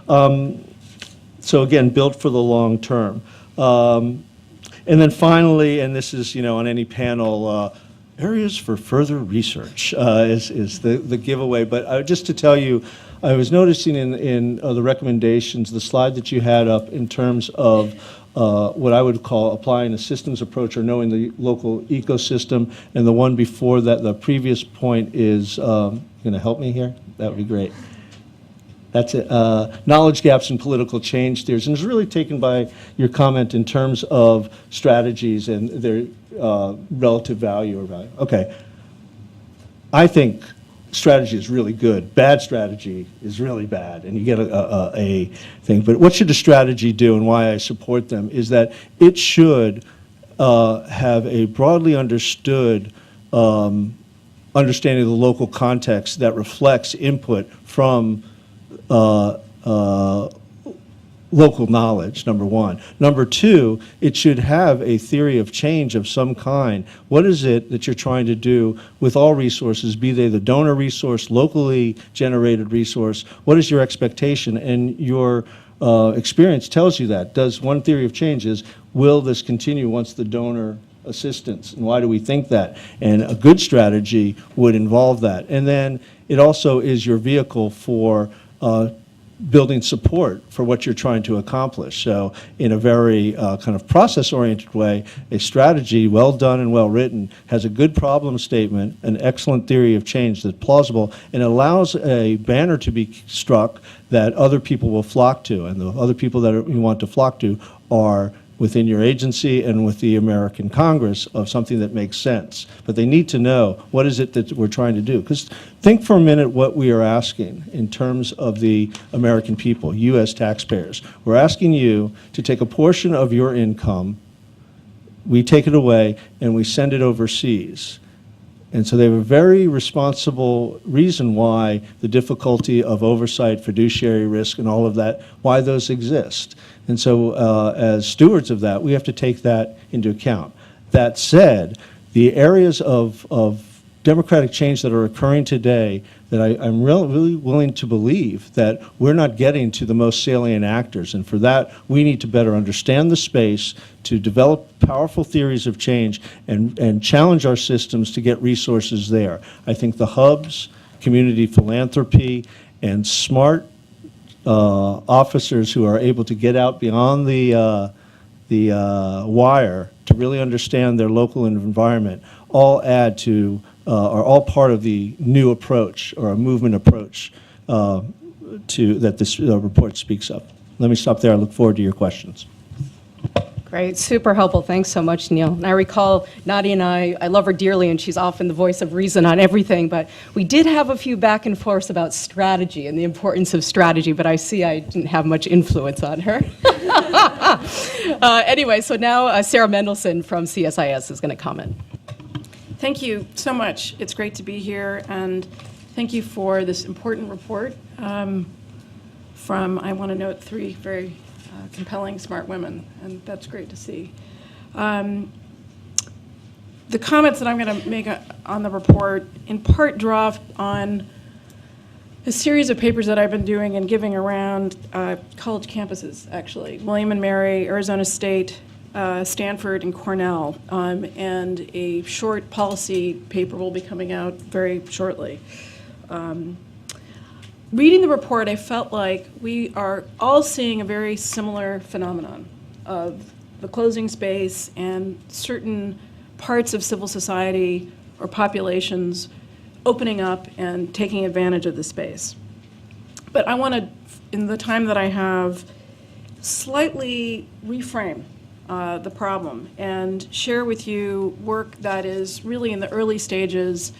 So again, built for the long term. And then finally, and this is, on any panel, areas for further research is the giveaway. But just to tell you, I was noticing in the recommendations, the slide that you had up in terms of what I would call applying a systems approach or knowing the local ecosystem, and the one before that, the previous point is, going to help me here? That would be great. That's it. Knowledge gaps in political change theories, and it's really taken by your comment in terms of strategies and their relative value or value. Okay. I think strategy is really good. Bad strategy is really bad, and you get a thing. But what should a strategy do, and why I support them, is that it should have a broadly understood understanding of the local context that reflects input from local knowledge, number one. Number two, it should have a theory of change of some kind. What is it that you're trying to do with all resources, be they the donor resource, locally generated resource? What is your expectation? And your experience tells you that. Does one theory of change is, will this continue once the donor assistance, and why do we think that? And a good strategy would involve that. And then it also is your vehicle for building support for what you're trying to accomplish. So in a very kind of process-oriented way, a strategy, well done and well written, has a good problem statement, an excellent theory of change that's plausible, and allows a banner to be struck that other people will flock to. And the other people that you want to flock to are within your agency and with the American Congress, of something that makes sense. But they need to know, what is it that we're trying to do? Because think for a minute what we are asking in terms of the American people, U.S. taxpayers. We're asking you to take a portion of your income, we take it away, and we send it overseas. And so they have a very responsible reason why the difficulty of oversight, fiduciary risk, and all of that, why those exist. And so as stewards of that, we have to take that into account. That said, the areas of democratic change that are occurring today that I'm really willing to believe that we're not getting to the most salient actors. And for that, we need to better understand the space, to develop powerful theories of change, and challenge our systems to get resources there. I think the hubs, community philanthropy, and smart officers who are able to get out beyond the wire to really understand their local environment all add to, are all part of the new approach, or a movement approach that this report speaks of. Let me stop there. I look forward to your questions. Great, super helpful. Thanks so much, Neil. And I recall Nadia and I love her dearly, and she's often the voice of reason on everything, but we did have a few back and forths about strategy and the importance of strategy, but I see I didn't have much influence on her. Anyway, so now Sarah Mendelson from CSIS is going to comment. Thank you so much. It's great to be here, and thank you for this important report from, I want to note, 3 very compelling, smart women, and that's great to see. The comments that I'm going to make on the report in part draw on a series of papers that I've been doing and giving around college campuses, actually. William and Mary, Arizona State, Stanford, and Cornell, and a short policy paper will be coming out very shortly. Reading the report, I felt like we are all seeing a very similar phenomenon of the closing space, and certain parts of civil society or populations opening up and taking advantage of the space. But I want to, in the time that I have, slightly reframe the problem and share with you work that is really in the early stages.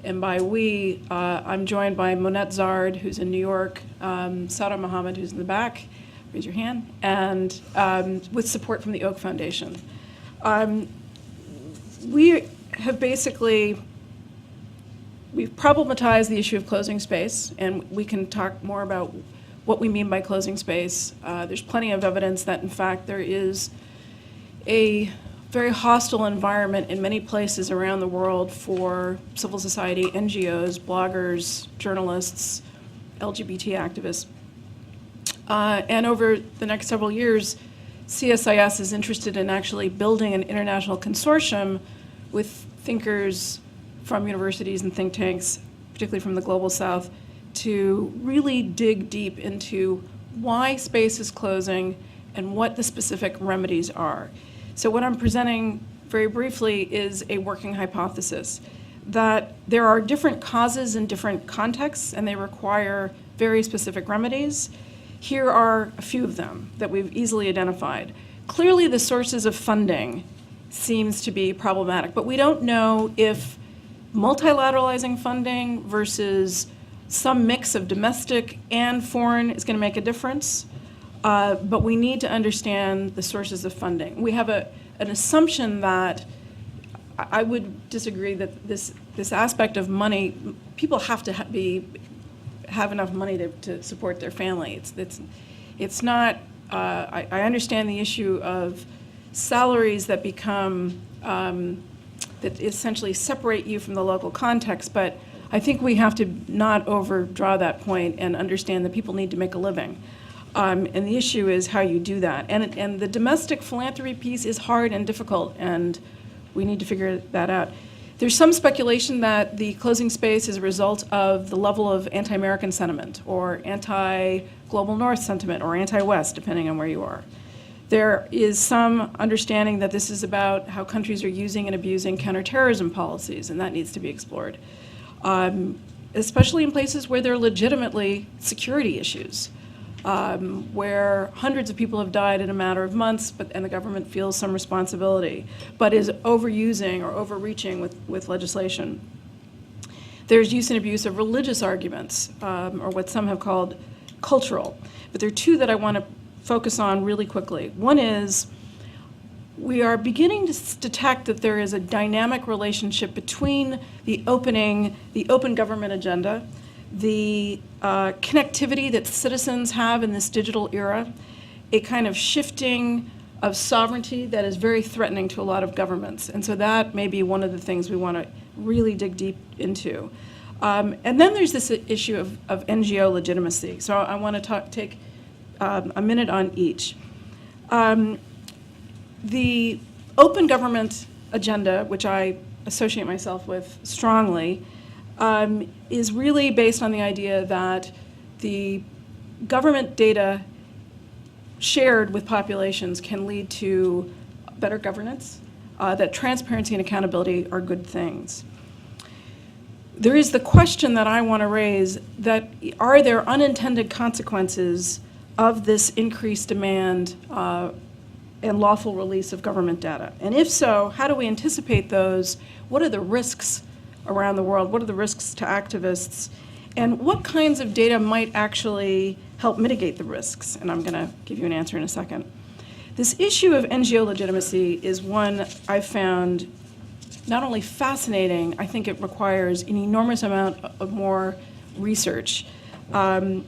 And by we, I'm joined by Monette Zard, who's in New York, Sada Mohammed, who's in the back, raise your hand, and with support from the Oak Foundation. We have basically, we've problematized the issue of closing space, and we can talk more about what we mean by closing space. There's plenty of evidence that, in fact, there is a very hostile environment in many places around the world for civil society, NGOs, bloggers, journalists, LGBT activists. And over the next several years, CSIS is interested in actually building an international consortium with thinkers from universities and think tanks, particularly from the Global South, to really dig deep into why space is closing and what the specific remedies are. So what I'm presenting very briefly is a working hypothesis that there are different causes in different contexts and they require very specific remedies. Here are a few of them that we've easily identified. Clearly the sources of funding seems to be problematic, but we don't know if multilateralizing funding versus some mix of domestic and foreign is going to make a difference. But we need to understand the sources of funding. We have an assumption that I would disagree that this aspect of money, people have to have enough money to support their family. It's not. I understand the issue of salaries that become that essentially separate you from the local context, but I think we have to not overdraw that point and understand that people need to make a living. And the issue is how you do that. And the domestic philanthropy piece is hard and difficult, and we need to figure that out. There's some speculation that the closing space is a result of the level of anti-American sentiment, or anti-global North sentiment, or anti-West, depending on where you are. There is some understanding that this is about how countries are using and abusing counterterrorism policies, and that needs to be explored, especially in places where there are legitimately security issues. Where hundreds of people have died in a matter of months, and the government feels some responsibility, but is overusing or overreaching with legislation. There's use and abuse of religious arguments, or what some have called cultural. But there are two that I want to focus on really quickly. One is we are beginning to detect that there is a dynamic relationship between the open government agenda, the connectivity that citizens have in this digital era, a kind of shifting of sovereignty that is very threatening to a lot of governments. And so that may be one of the things we want to really dig deep into. And then there's this issue of NGO legitimacy. So I want to take a minute on each. The open government agenda, which I associate myself with strongly, is really based on the idea that the government data shared with populations can lead to better governance, that transparency and accountability are good things. There is the question that I want to raise, that are there unintended consequences of this increased demand and lawful release of government data? And if so, how do we anticipate those? What are the risks around the world? What are the risks to activists? And what kinds of data might actually help mitigate the risks? And I'm going to give you an answer in a second. This issue of NGO legitimacy is one I've found not only fascinating, I think it requires an enormous amount of more research. The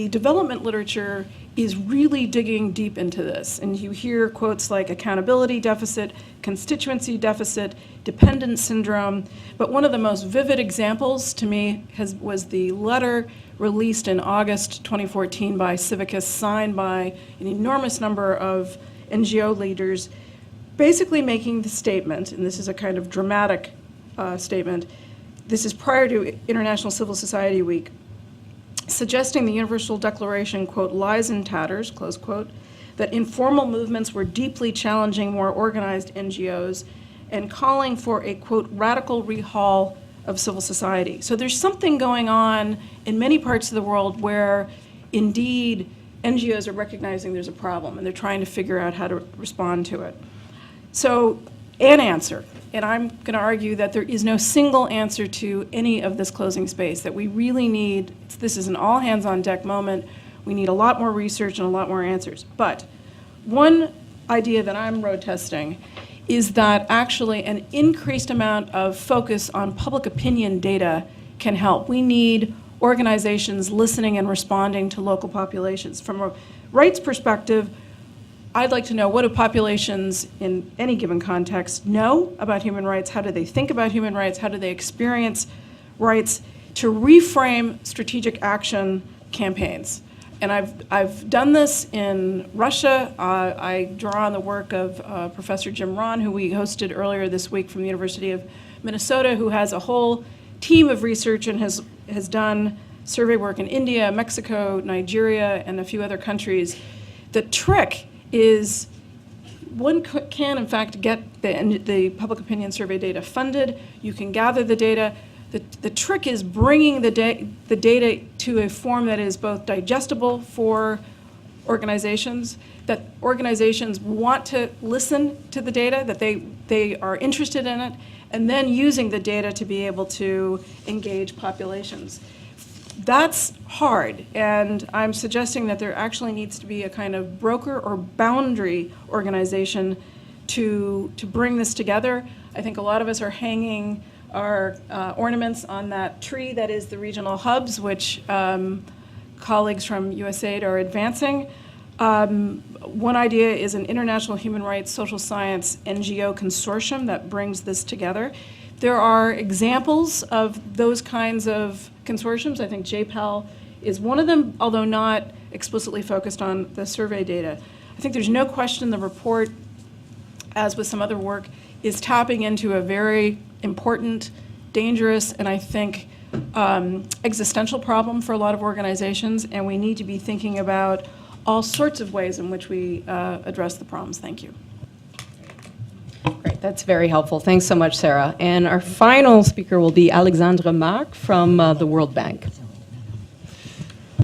development literature is really digging deep into this. And you hear quotes like accountability deficit, constituency deficit, dependence syndrome. But one of the most vivid examples to me was the letter released in August 2014 by Civicus, signed by an enormous number of NGO leaders, basically making the statement, and this is a kind of dramatic statement, this is prior to International Civil Society Week, suggesting the Universal Declaration, quote, lies in tatters, close quote, that informal movements were deeply challenging more organized NGOs, and calling for a, quote, radical rehaul of civil society. So there's something going on in many parts of the world where, indeed, NGOs are recognizing there's a problem, and they're trying to figure out how to respond to it. So, an answer, and I'm going to argue that there is no single answer to any of this closing space, that we really need, this is an all-hands-on-deck moment, we need a lot more research and a lot more answers. But one idea that I'm road testing is that actually an increased amount of focus on public opinion data can help. We need organizations listening and responding to local populations. From a rights perspective, I'd like to know, what do populations in any given context know about human rights? How do they think about human rights? How do they experience rights? To reframe strategic action campaigns. And I've done this in Russia. I draw on the work of Professor Jim Rahn, who we hosted earlier this week from the University of Minnesota, who has a whole team of research and has done survey work in India, Mexico, Nigeria, and a few other countries. The trick is one can, in fact, get the public opinion survey data funded. You can gather the data. The trick is bringing the data to a form that is both digestible for organizations, that organizations want to listen to the data, that they are interested in it, and then using the data to be able to engage populations. That's hard, and I'm suggesting that there actually needs to be a kind of broker or boundary organization to bring this together. I think a lot of us are hanging our ornaments on that tree that is the regional hubs, which colleagues from USAID are advancing. One idea is an international human rights social science NGO consortium that brings this together. There are examples of those kinds of consortiums. I think JPAL is one of them, although not explicitly focused on the survey data. I think there's no question the report, as with some other work, is tapping into a very important, dangerous, and I think existential problem for a lot of organizations, and we need to be thinking about all sorts of ways in which we address the problems. Thank you. Great, that's very helpful. Thanks so much, Sarah. And our final speaker will be Alexandre Marc from the World Bank.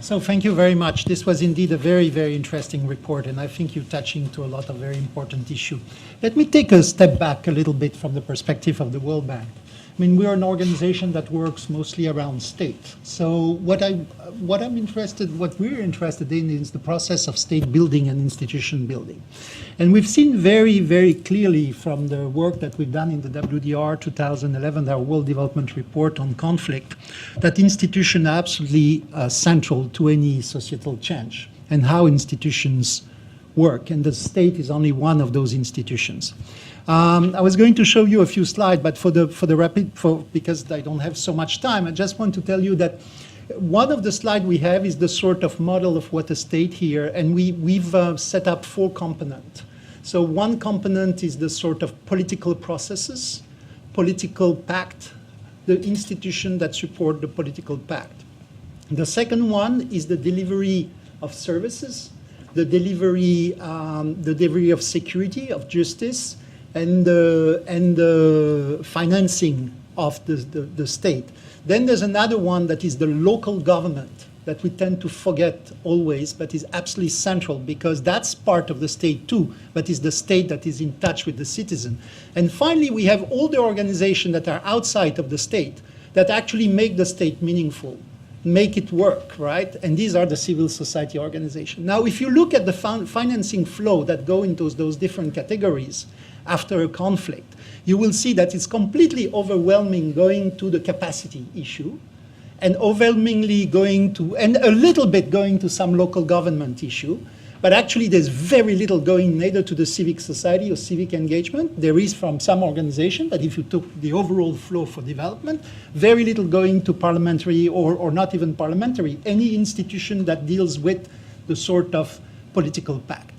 So thank you very much. This was indeed a very, very interesting report, and I think you're touching to a lot of very important issues. Let me take a step back a little bit from the perspective of the World Bank. I mean, we are an organization that works mostly around state. So what we're interested in is the process of state building and institution building. And we've seen very, very clearly from the work that we've done in the WDR 2011, our World Development Report on conflict, that institutions are absolutely central to any societal change and how institutions work. And the state is only one of those institutions. I was going to show you a few slides, but because I don't have so much time, I just want to tell you that one of the slides we have is the sort of model of what a state here, and we've set up 4 components. So one component is the sort of political processes, political pact, the institution that support the political pact. The second one is the delivery of services, the delivery of security, of justice, and the financing of the state. Then there's another one that is the local government that we tend to forget always, but is absolutely central because that's part of the state too, but is the state that is in touch with the citizen. And finally, we have all the organizations that are outside of the state that actually make the state meaningful, make it work, right? And these are the civil society organizations. Now, if you look at the financing flow that go into those different categories, after a conflict, you will see that it's completely overwhelming going to the capacity issue and overwhelmingly going to, and a little bit going to some local government issue, but actually there's very little going neither to the civic society or civic engagement. There is from some organization, but if you took the overall flow for development, very little going to parliamentary or not even parliamentary, any institution that deals with the sort of political pact.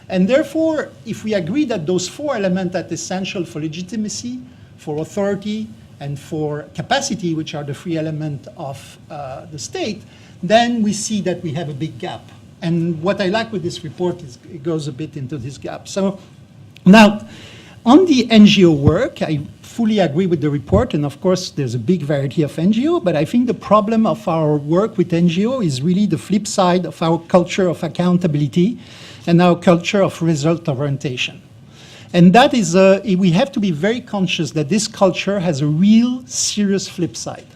And therefore, if we agree that those 4 elements are essential for legitimacy, for authority, and for capacity, which are the 3 elements of the state, then we see that we have a big gap. And what I like with this report is it goes a bit into this gap. So now, On the NGO work, I fully agree with the report, and of course there's a big variety of NGO, but I think the problem of our work with NGO is really the flip side of our culture of accountability and our culture of result orientation. And that is, we have to be very conscious that this culture has a real serious flip side,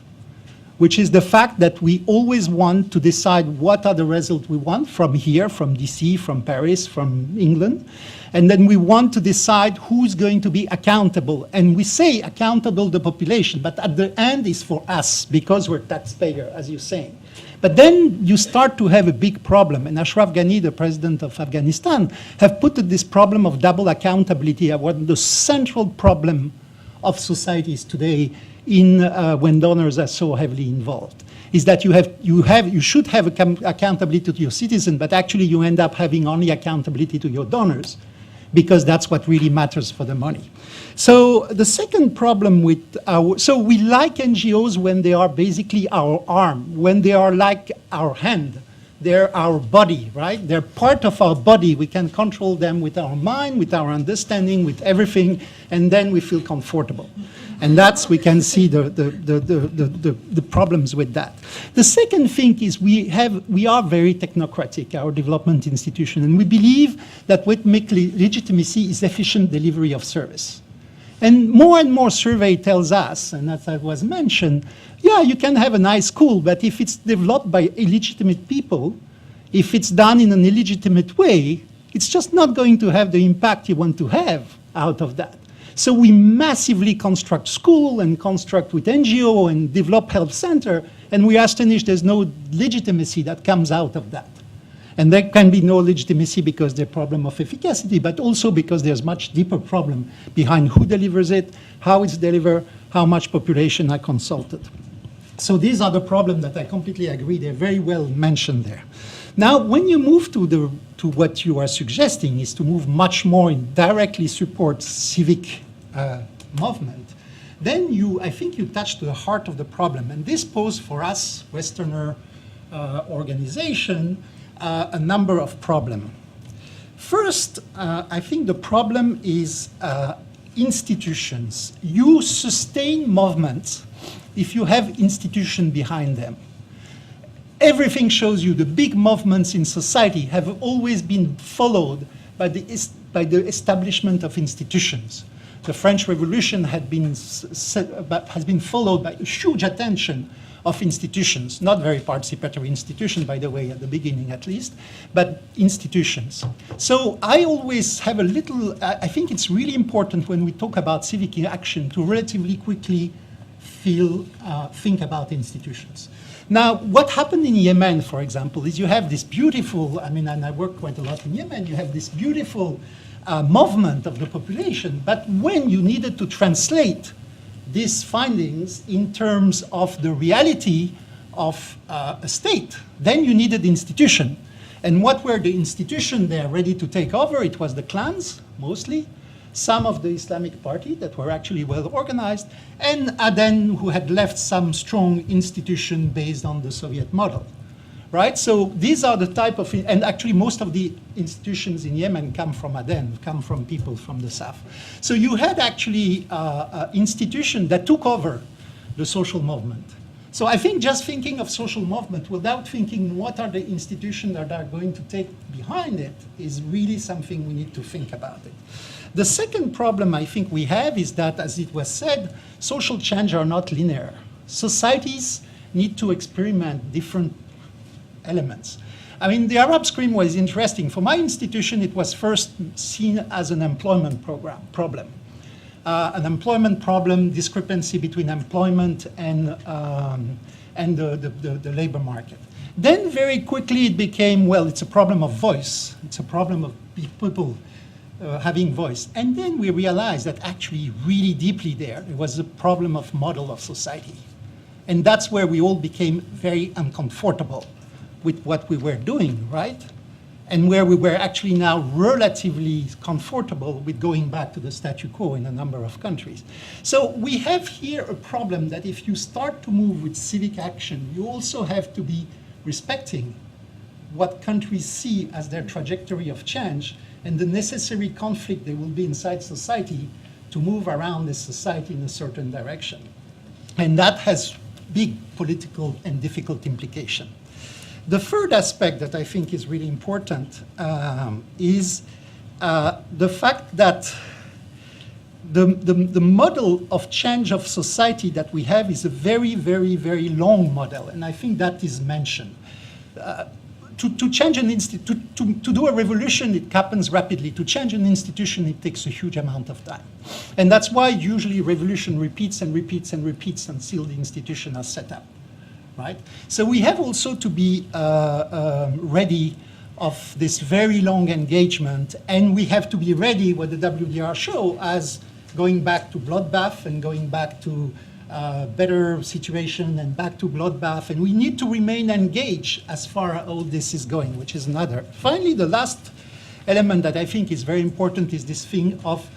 which is the fact that we always want to decide what are the results we want from here, from DC, from Paris, from England, and then we want to decide who's going to be accountable. And we say accountable the population, but at the end it's for us, because we're taxpayer, as you're saying. But then you start to have a big problem, and Ashraf Ghani, the president of Afghanistan, have put this problem of double accountability as one of the central problem of societies today in when donors are so heavily involved, is that you should have accountability to your citizen, but actually you end up having only accountability to your donors, because that's what really matters for the money. So the second problem with so we like NGOs when they are basically our arm, when they are like our hand. They're our body, right? They're part of our body. We can control them with our mind, with our understanding, with everything, and then we feel comfortable. And that's, we can see the problems with that. The second thing is we are very technocratic, our development institution, and we believe that what makes legitimacy is efficient delivery of service. And more survey tells us, and as was mentioned, yeah, you can have a nice school, but if it's developed by illegitimate people, if it's done in an illegitimate way, it's just not going to have the impact you want to have out of that. So we massively construct school and construct with NGO and develop health center, and we are astonished there's no legitimacy that comes out of that. And there can be no legitimacy because there's a problem of efficacy, but also because there's much deeper problem behind who delivers it, how it's delivered, how much population are consulted. So these are the problems that I completely agree, they're very well mentioned there. Now, when you move to what you are suggesting is to move much more in directly support civic movement, then I think you touch the heart of the problem. And this poses for us, Westerner organization, a number of problems. First, I think the problem is institutions. You sustain movements if you have institutions behind them. Everything shows you the big movements in society have always been followed by the establishment of institutions. The French Revolution has been followed by a huge attention of institutions, not very participatory institutions, by the way, at the beginning at least, but institutions. So I always have I think it's really important when we talk about civic action to relatively quickly think about institutions. Now, what happened in Yemen, for example, is you have this beautiful, and I work quite a lot in Yemen, you have this beautiful movement of the population, but when you needed to translate these findings in terms of the reality of a state, then you needed institution. And what were the institutions there ready to take over? It was the clans, mostly, some of the Islamic Party that were actually well organized, and Aden, who had left some strong institution based on the Soviet model, right? So these are the type of, and actually most of the institutions in Yemen come from Aden, come from people from the south. So you had actually institution that took over the social movement. So I think just thinking of social movement without thinking what are the institutions that are going to take behind it is really something we need to think about it. The second problem I think we have is that, as it was said, social change are not linear. Societies need to experiment different elements. The Arab Spring was interesting. For my institution, it was first seen as an employment problem. An employment problem, discrepancy between employment and the labor market. Then very quickly it became, well, it's a problem of voice. It's a problem of people having voice. And then we realized that actually really deeply there, it was a problem of model of society. And that's where we all became very uncomfortable with what we were doing, right? And where we were actually now relatively comfortable with going back to the statu quo in a number of countries. So we have here a problem that if you start to move with civic action, you also have to be respecting what countries see as their trajectory of change and the necessary conflict there will be inside society to move around this society in a certain direction. And that has big political and difficult implication. The third aspect that I think is really important is the fact that the model of change of society that we have is a very, very, very long model, and I think that is mentioned. To change an to do a revolution, it happens rapidly. To change an institution, it takes a huge amount of time. And that's why usually revolution repeats and repeats and repeats until the institution is set up, right? So we have also to be ready of this very long engagement, and we have to be ready, what the WDR show, as going back to bloodbath and going back to better situation and back to bloodbath, and we need to remain engaged as far as all this is going, which is another. Finally, the last element that I think is very important is this thing of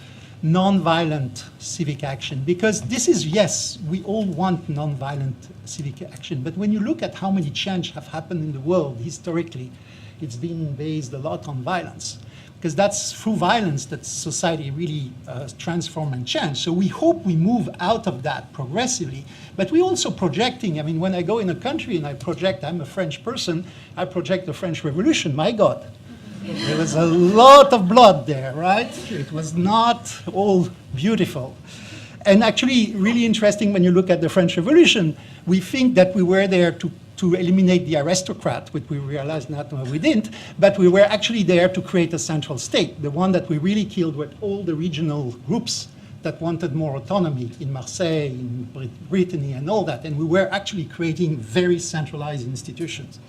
non-violent civic action, because this is, yes, we all want non-violent civic action, but when you look at how many changes have happened in the world historically, it's been based a lot on violence, because that's through violence that society really transforms and changes. So we hope we move out of that progressively, but we're also projecting. I mean, when I go in a country and I project, I'm a French person, I project the French Revolution, my God. There was a lot of blood there, right? It was not all beautiful. And actually, really interesting when you look at the French Revolution, we think that we were there to eliminate the aristocrat, which we realized not we didn't, but we were actually there to create a central state. The one that we really killed were all the regional groups that wanted more autonomy in Marseille, in Brittany, and all that. And we were actually creating very centralized institutions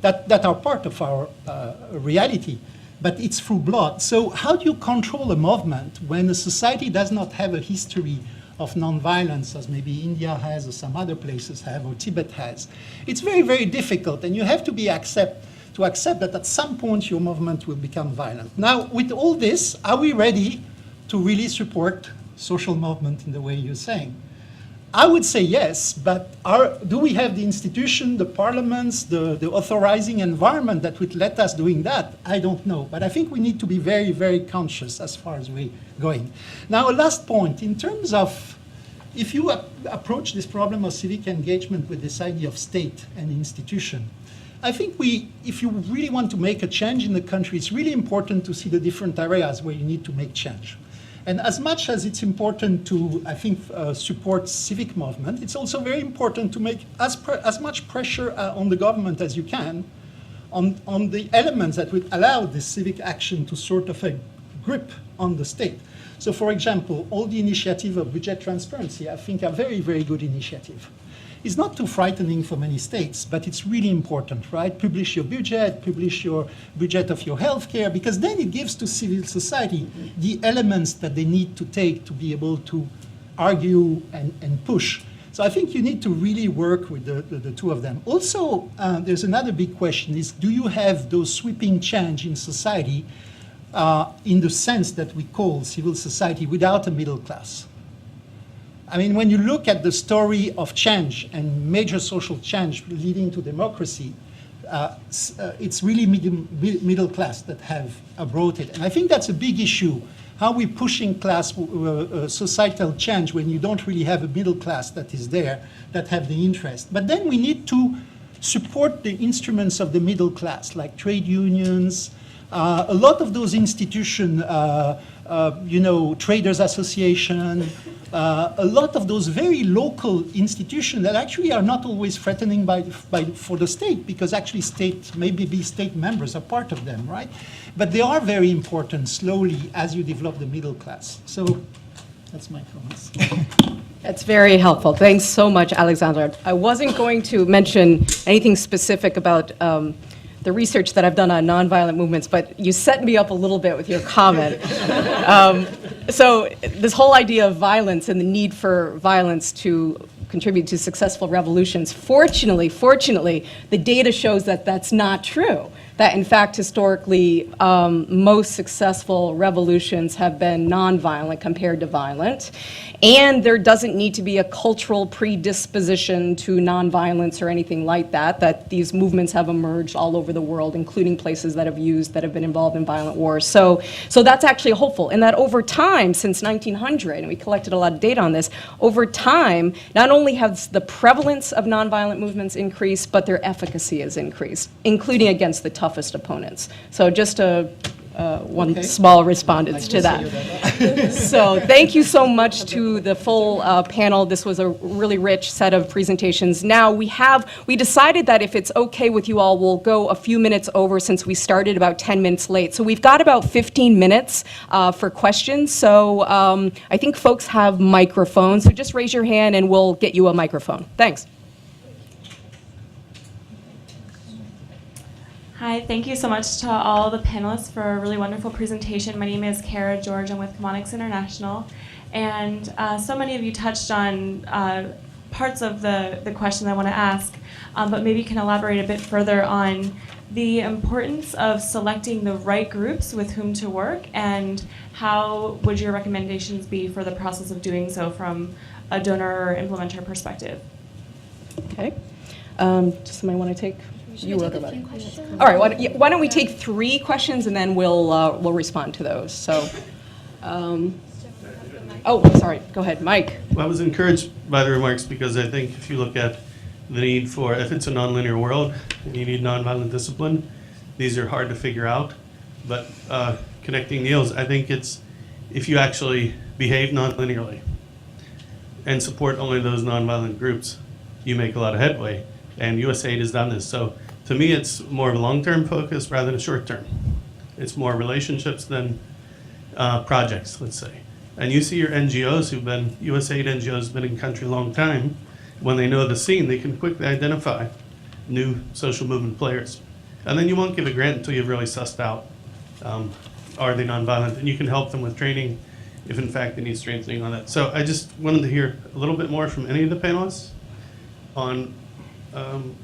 that are part of our reality, but it's through blood. So how do you control a movement when a society does not have a history of nonviolence, as maybe India has or some other places have or Tibet has? It's very, very difficult, and you have to accept that at some point your movement will become violent. Now, with all this, are we ready to really support social movement in the way you're saying? I would say yes, but do we have the institution, the parliaments, the authorizing environment that would let us doing that? I don't know, but I think we need to be very, very conscious as far as we're going. Now, a last point, in terms of, if you approach this problem of civic engagement with this idea of state and institution, I think if you really want to make a change in the country, it's really important to see the different areas where you need to make change. And as much as it's important to, I think, support civic movement, it's also very important to make as much pressure on the government as you can on the elements that would allow this civic action to sort of a grip on the state. So, for example, all the initiative of budget transparency, I think, are very, very good initiative. It's not too frightening for many states, but it's really important, right? Publish your budget of your healthcare, because then it gives to civil society the elements that they need to take to be able to argue and push. So I think you need to really work with the two of them. Also, there's another big question is, do you have those sweeping change in society in the sense that we call civil society without a middle class? I mean, when you look at the story of change and major social change leading to democracy, it's really middle class that have brought it. And I think that's a big issue, how we're pushing class societal change when you don't really have a middle class that is there, that have the interest. But then we need to support the instruments of the middle class, like trade unions, a lot of those institutions, traders association, a lot of those very local institutions that actually are not always threatening for the state, because actually state members are part of them, right? But they are very important slowly as you develop the middle class. So that's my comments. That's very helpful. Thanks so much, Alexandra. I wasn't going to mention anything specific about the research that I've done on nonviolent movements, but you set me up a little bit with your comment. So this whole idea of violence and the need for violence to contribute to successful revolutions, fortunately, the data shows that that's not true. that in fact, historically, most successful revolutions have been nonviolent compared to violent. And there doesn't need to be a cultural predisposition to nonviolence or anything like that, that these movements have emerged all over the world, including places that have been involved in violent wars. So that's actually hopeful. And that over time, since 1900, and we collected a lot of data on this, over time, not only has the prevalence of nonviolent movements increased, but their efficacy has increased, including against the toughest opponents. So just one small respondents to that. So thank you so much to the full panel. This was a really rich set of presentations. Now we decided that if it's okay with you all, we'll go a few minutes over since we started about 10 minutes late. So we've got about 15 minutes for questions. So I think folks have microphones. So just raise your hand and we'll get you a microphone. Thanks. Hi, thank you so much to all the panelists for a really wonderful presentation. My name is Kara George. I'm with Chemonics International. And so many of you touched on parts of the question I want to ask, but maybe you can elaborate a bit further on the importance of selecting the right groups with whom to work, and how would your recommendations be for the process of doing so from a donor or implementer perspective? Okay. Does somebody want to take? You wrote about it. All right. Why don't we take 3 questions and then we'll respond to those. So, sorry. Go ahead, Mike. Well, I was encouraged by the remarks because I think if you look at the need for, if it's a nonlinear world and you need nonviolent discipline, these are hard to figure out. But connecting Neil's, I think it's if you actually behave nonlinearly and support only those nonviolent groups, you make a lot of headway. And USAID has done this. So to me, it's more of a long-term focus rather than a short-term. It's more relationships than projects, let's say. And you see your NGOs USAID NGOs have been in country a long time. When they know the scene, they can quickly identify new social movement players. And then you won't give a grant until you've really sussed out, are they nonviolent? And you can help them with training if in fact they need strengthening on that. So I just wanted to hear a little bit more from any of the panelists on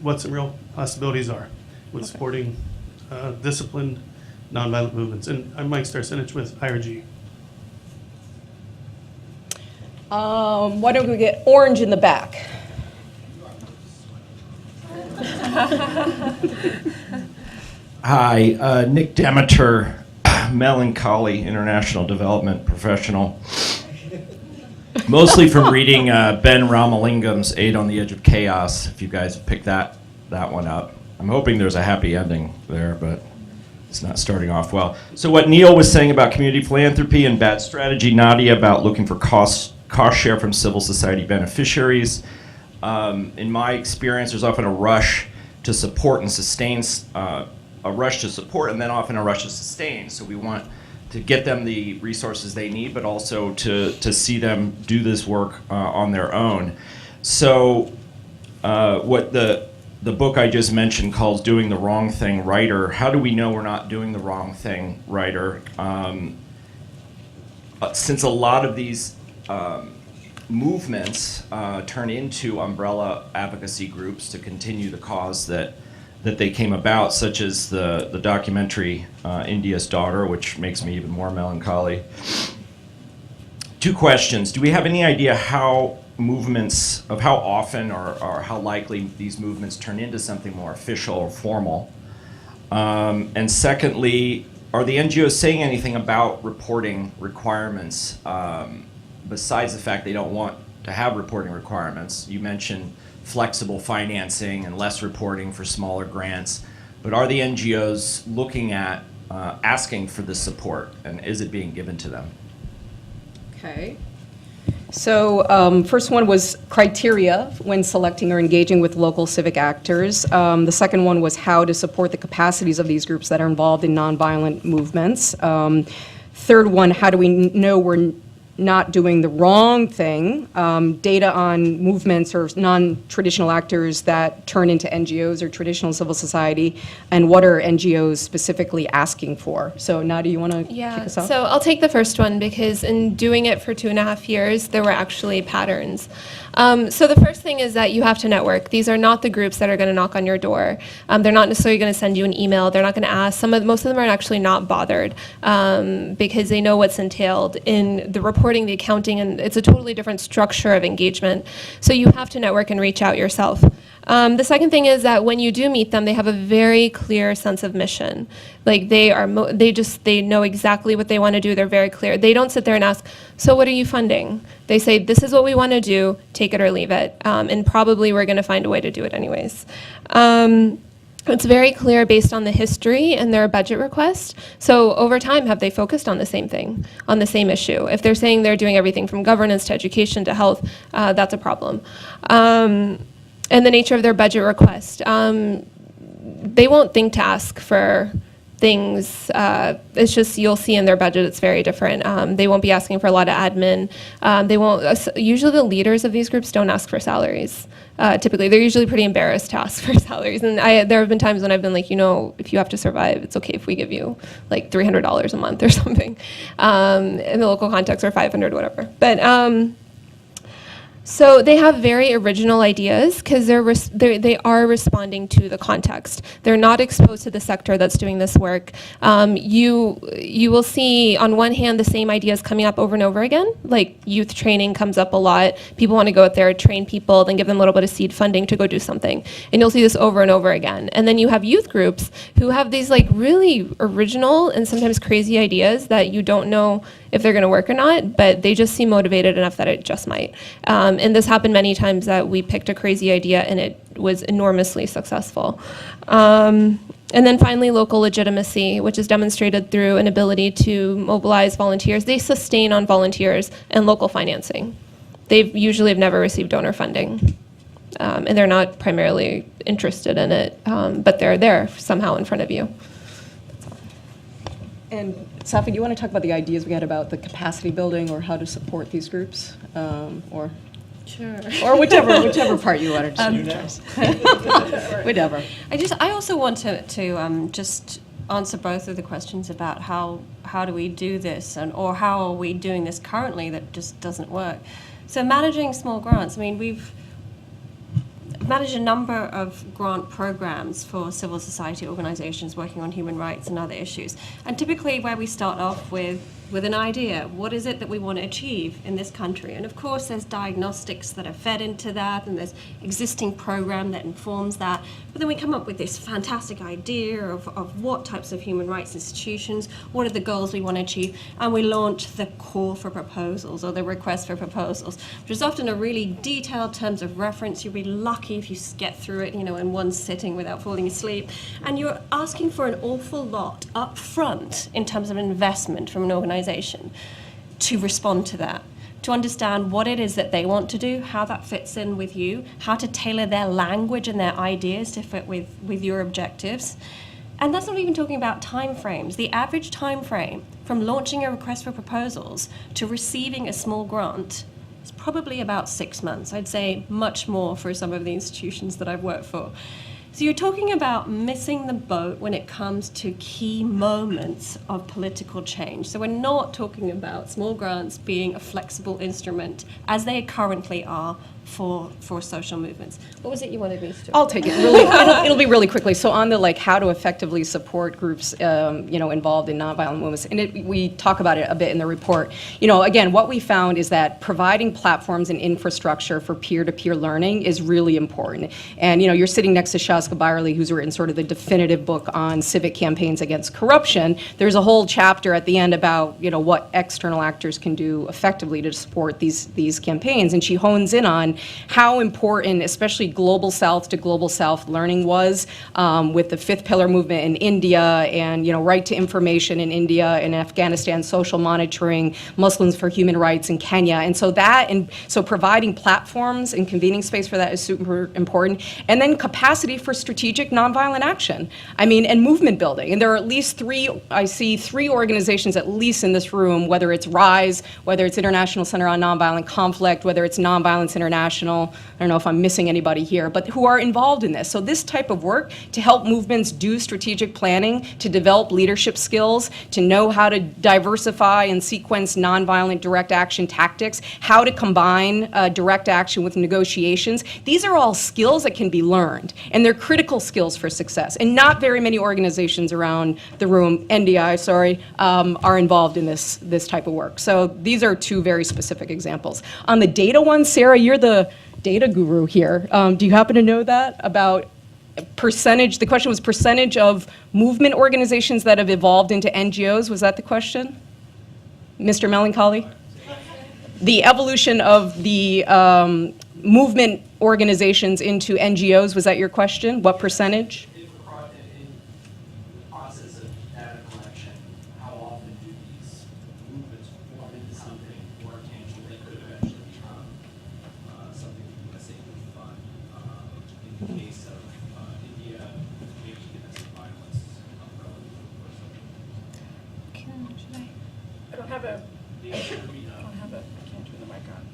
what some real possibilities are with supporting disciplined, nonviolent movements. And I'm Mike Starcinich with IRG. Why don't we get Orange in the back? Hi, Nick Demeter, Melancholy International Development Professional. Mostly from reading Ben Ramalingam's Aid on the Edge of Chaos, if you guys have picked that one up. I'm hoping there's a happy ending there, but it's not starting off well. So what Neil was saying about community philanthropy and bad strategy, Nadia about looking for cost share from civil society beneficiaries. In my experience, there's often a rush to support and sustain, and then often a rush to sustain. So we want to get them the resources they need, but also to see them do this work on their own. So what the book I just mentioned calls Doing the Wrong Thing, Writer, how do we know we're not doing the wrong thing, Writer? Since a lot of these movements turn into umbrella advocacy groups to continue the cause that they came about, such as the documentary India's Daughter, which makes me even more melancholy. 2 questions. Do we have any idea how often or how likely these movements turn into something more official or formal? And secondly, are the NGOs saying anything about reporting requirements besides the fact they don't want to have reporting requirements? You mentioned flexible financing and less reporting for smaller grants, but are the NGOs looking at asking for this support, and is it being given to them? Okay. So first one was criteria when selecting or engaging with local civic actors. The second one was how to support the capacities of these groups that are involved in nonviolent movements. Third one, how do we know we're not doing the wrong thing, data on movements or non-traditional actors that turn into NGOs or traditional civil society, and what are NGOs specifically asking for? So Nadi, you want to kick us off? So I'll take the first one because in doing it for 2.5 years, there were actually patterns. So the first thing is that you have to network. These are not the groups that are going to knock on your door. They're not necessarily going to send you an email. They're not going to ask. Most of them are actually not bothered because they know what's entailed in the reporting, the accounting, and it's a totally different structure of engagement. So you have to network and reach out yourself. The second thing is that when you do meet them, they have a very clear sense of mission. Like they know exactly what they want to do. They're very clear. They don't sit there and ask, so what are you funding? They say, this is what we want to do, take it or leave it. And probably we're going to find a way to do it anyways. It's very clear based on the history and their budget request. So over time, have they focused on the same thing, on the same issue? If they're saying they're doing everything from governance to education to health, that's a problem. And the nature of their budget request. They won't think to ask for things. It's just you'll see in their budget it's very different. They won't be asking for a lot of admin. They won't. Usually the leaders of these groups don't ask for salaries. Typically, they're usually pretty embarrassed to ask for salaries. And there have been times when I've been like, if you have to survive, it's okay if we give you like $300 a month or something. In the local context, or $500, whatever. But so they have very original ideas because they are responding to the context. They're not exposed to the sector that's doing this work. You will see on one hand the same ideas coming up over and over again. Like youth training comes up a lot. People want to go out there, train people, then give them a little bit of seed funding to go do something. And you'll see this over and over again. And then you have youth groups who have these like really original and sometimes crazy ideas that you don't know if they're going to work or not, but they just seem motivated enough that it just might. And this happened many times that we picked a crazy idea and it was enormously successful. And then finally, local legitimacy, which is demonstrated through an ability to mobilize volunteers. They sustain on volunteers and local financing. They usually have never received donor funding. And they're not primarily interested in it, but they're there somehow in front of you. And Safi, do you want to talk about the ideas we had about the capacity building or how to support these groups, or? Sure. Or whichever part you wanted to whatever. I also want to just answer both of the questions about how do we do this or how are we doing this currently that just doesn't work. So managing small grants, I mean, we've managed a number of grant programs for civil society organizations working on human rights and other issues. And typically where we start off with an idea, what is it that we want to achieve in this country? And of course there's diagnostics that are fed into that and there's existing program that informs that. But then we come up with this fantastic idea of what types of human rights institutions, what are the goals we want to achieve, and we launch the call for proposals or the request for proposals, which is often a really detailed terms of reference. You'll be lucky if you get through it, in one sitting without falling asleep. And you're asking for an awful lot up front in terms of investment from an organization to respond to that, to understand what it is that they want to do, how that fits in with you, how to tailor their language and their ideas to fit with your objectives. And that's not even talking about time frames. The average time frame from launching a request for proposals to receiving a small grant is probably about 6 months. I'd say much more for some of the institutions that I've worked for. So you're talking about missing the boat when it comes to key moments of political change. So we're not talking about small grants being a flexible instrument as they currently are for social movements. What was it you wanted me to? I'll take it. Really, it'll be really quickly. So on the how to effectively support groups, involved in nonviolent movements, and we talk about it a bit in the report. Again, what we found is that providing platforms and infrastructure for peer-to-peer learning is really important. And you're sitting next to Shaska Byerly, who's written sort of the definitive book on civic campaigns against corruption. There's a whole chapter at the end about what external actors can do effectively to support these campaigns, and she hones in on how important, especially global South to global South learning was, with the fifth pillar movement in India and, right to information in India and Afghanistan, social monitoring, Muslims for human rights in Kenya. And so providing platforms and convening space for that is super important. And then capacity for strategic nonviolent action. And movement building. And there are at least three organizations at least in this room, whether it's RISE, whether it's International Center on Nonviolent Conflict, whether it's Nonviolence International, I don't know if I'm missing anybody here, but who are involved in this. So this type of work to help movements do strategic planning, to develop leadership skills, to know how to diversify and sequence nonviolent direct action tactics, how to combine direct action with negotiations. These are all skills that can be learned, and they're critical skills for success. And not very many organizations around the room, NDI, sorry, are involved in this type of work. So these are two very specific examples. On the data one, Sarah, you're the data guru here. Do you happen to know that about percentage? The question was percentage of movement organizations that have evolved into NGOs. Was that the question? Mr. Melancholy? The evolution of the movement organizations into NGOs, was that your question? What percentage? In the process of data collection, how often do these movements form into something more tangible that could eventually become something the USA would fund? In the case of India, maybe domestic violence I don't have a, I can't turn the mic on.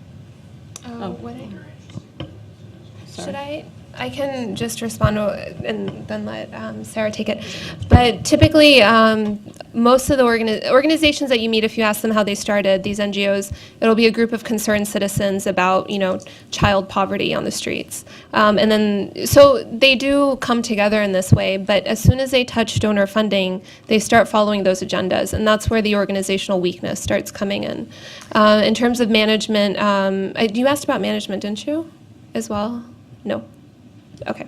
I can just respond and then let Sarah take it. But typically, most of the organizations that you meet, if you ask them how they started, these NGOs, it'll be a group of concerned citizens about, child poverty on the streets. And then, so they do come together in this way, but as soon as they touch donor funding, they start following those agendas, and that's where the organizational weakness starts coming in. In terms of management, you asked about management, didn't you, as well? No? Okay.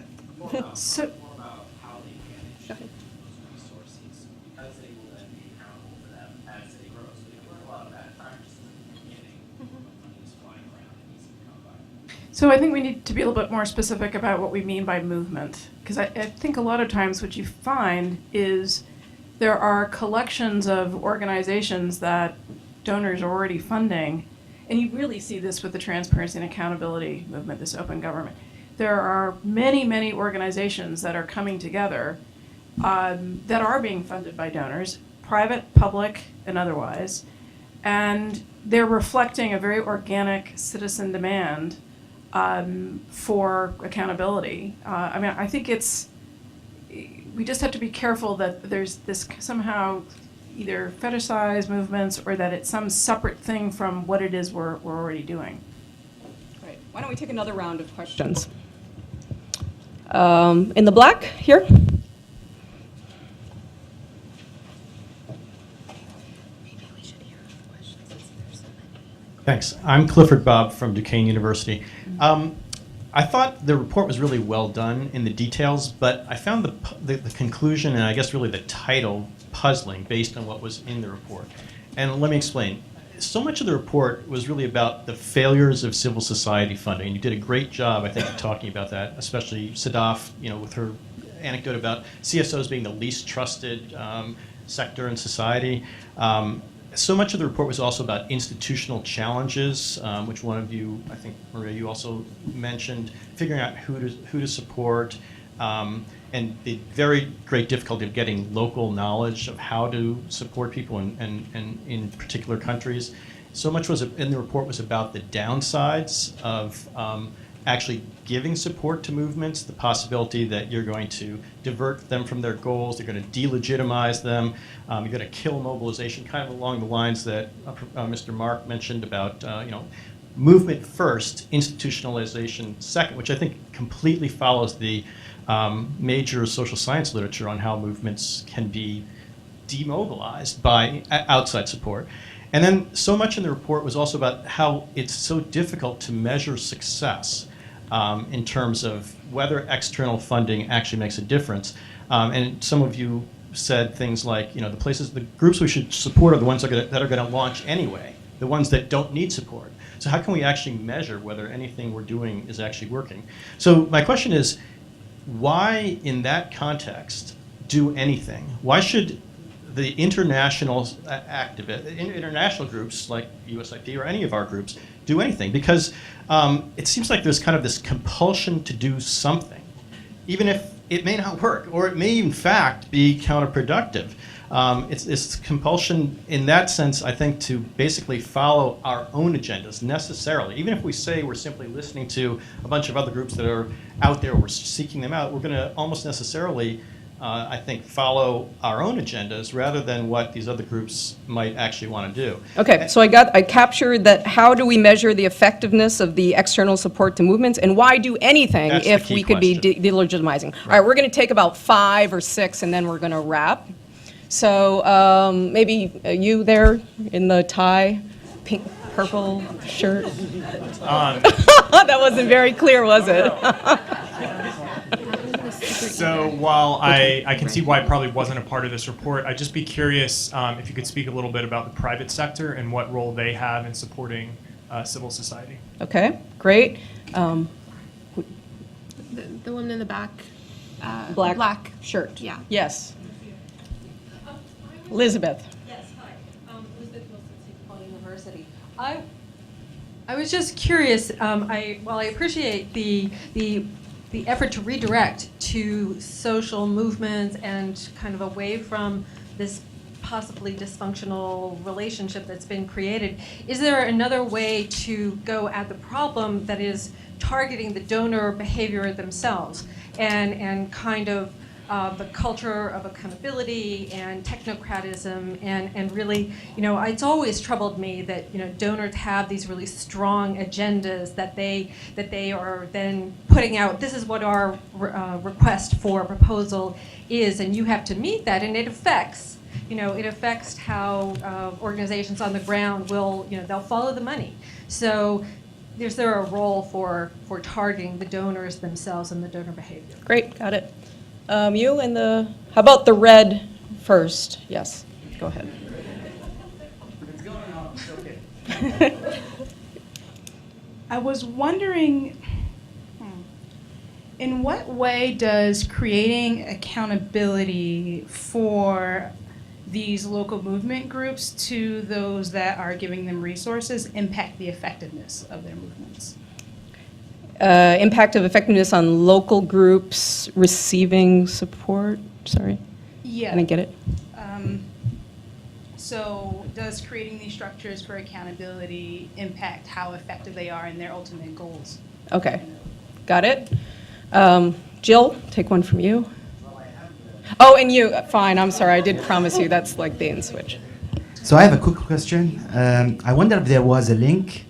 So, more about how they manage those resources, because they will then be accountable for them as they grow. So they learn a lot of bad practices at the beginning when money is flying around and easy to come by. So I think we need to be a little bit more specific about what we mean by movement, because I think a lot of times what you find is there are collections of organizations that donors are already funding, and you really see this with the transparency and accountability movement, this open government. There are many, many organizations that are coming together that are being funded by donors, private, public, and otherwise, and they're reflecting a very organic citizen demand for accountability. I think we just have to be careful that there's this somehow either fetishized movements or that it's some separate thing from what it is we're already doing. Great. Why don't we take another round of questions? In the black, here. Thanks. I'm Clifford Bob from Duquesne University. I thought the report was really well done in the details, but I found the conclusion and I guess really the title puzzling based on what was in the report. And let me explain. So much of the report was really about the failures of civil society funding. You did a great job, I think, of talking about that, especially Sadaf, with her anecdote about CSOs being the least trusted sector in society. So much of the report was also about institutional challenges, which one of you, I think, Maria, you also mentioned, figuring out who to support, and the very great difficulty of getting local knowledge of how to support people in particular countries. So much was in the report was about the downsides of actually giving support to movements, the possibility that you're going to divert them from their goals, you're going to delegitimize them, you're going to kill mobilization, kind of along the lines that Mr. Mark mentioned about movement first, institutionalization second, which I think completely follows the major social science literature on how movements can be demobilized by outside support. And then so much in the report was also about how it's so difficult to measure success in terms of whether external funding actually makes a difference. And some of you said things like, the groups we should support are the ones that are going to launch anyway. the ones that don't need support. So how can we actually measure whether anything we're doing is actually working? So my question is, why in that context do anything? Why should the international international groups like USIP or any of our groups do anything? Because it seems like there's kind of this compulsion to do something, even if it may not work, or it may in fact be counterproductive. It's compulsion in that sense, I think, to basically follow our own agendas necessarily. Even if we say we're simply listening to a bunch of other groups that are out there, we're seeking them out, we're going to almost necessarily, I think, follow our own agendas rather than what these other groups might actually want to do. Okay, so I captured that. How do we measure the effectiveness of the external support to movements, and why do anything That's the if key we could be question. delegitimizing? All right, we're going to take about 5 or 6, and then we're going to wrap. So maybe you there in the tie, pink, purple shirt. That wasn't very clear, was it? So while I can see why it probably wasn't a part of this report, I'd just be curious if you could speak a little bit about the private sector and what role they have in supporting civil society. Okay, great. The woman in the back. Black shirt. Yeah. Yes. Elizabeth. Yes, hi. Elizabeth Wilson, Seton Hall University. I was just curious. While I appreciate the effort to redirect to social movements and kind of away from this possibly dysfunctional relationship that's been created, is there another way to go at the problem that is targeting the donor behavior themselves and kind of the culture of accountability and technocratism and really, it's always troubled me that, donors have these really strong agendas that they are then putting out. This is what our request for proposal is, and you have to meet that, and it affects, how organizations on the ground will, they'll follow the money. So is there a role for targeting the donors themselves and the donor behavior? Great, got it. You and how about the red first? Yes, go ahead. I was wondering, in what way does creating accountability for these local movement groups to those that are giving them resources impact the effectiveness of their movements? Impact of effectiveness on local groups receiving support? Sorry. Yeah. I didn't get it. So does creating these structures for accountability impact how effective they are in their ultimate goals? Okay, got it. Jill, take one from you. Oh, and you, fine, I'm sorry, I did promise you, that's like bait and switch. So I have a quick question. I wonder if there was a link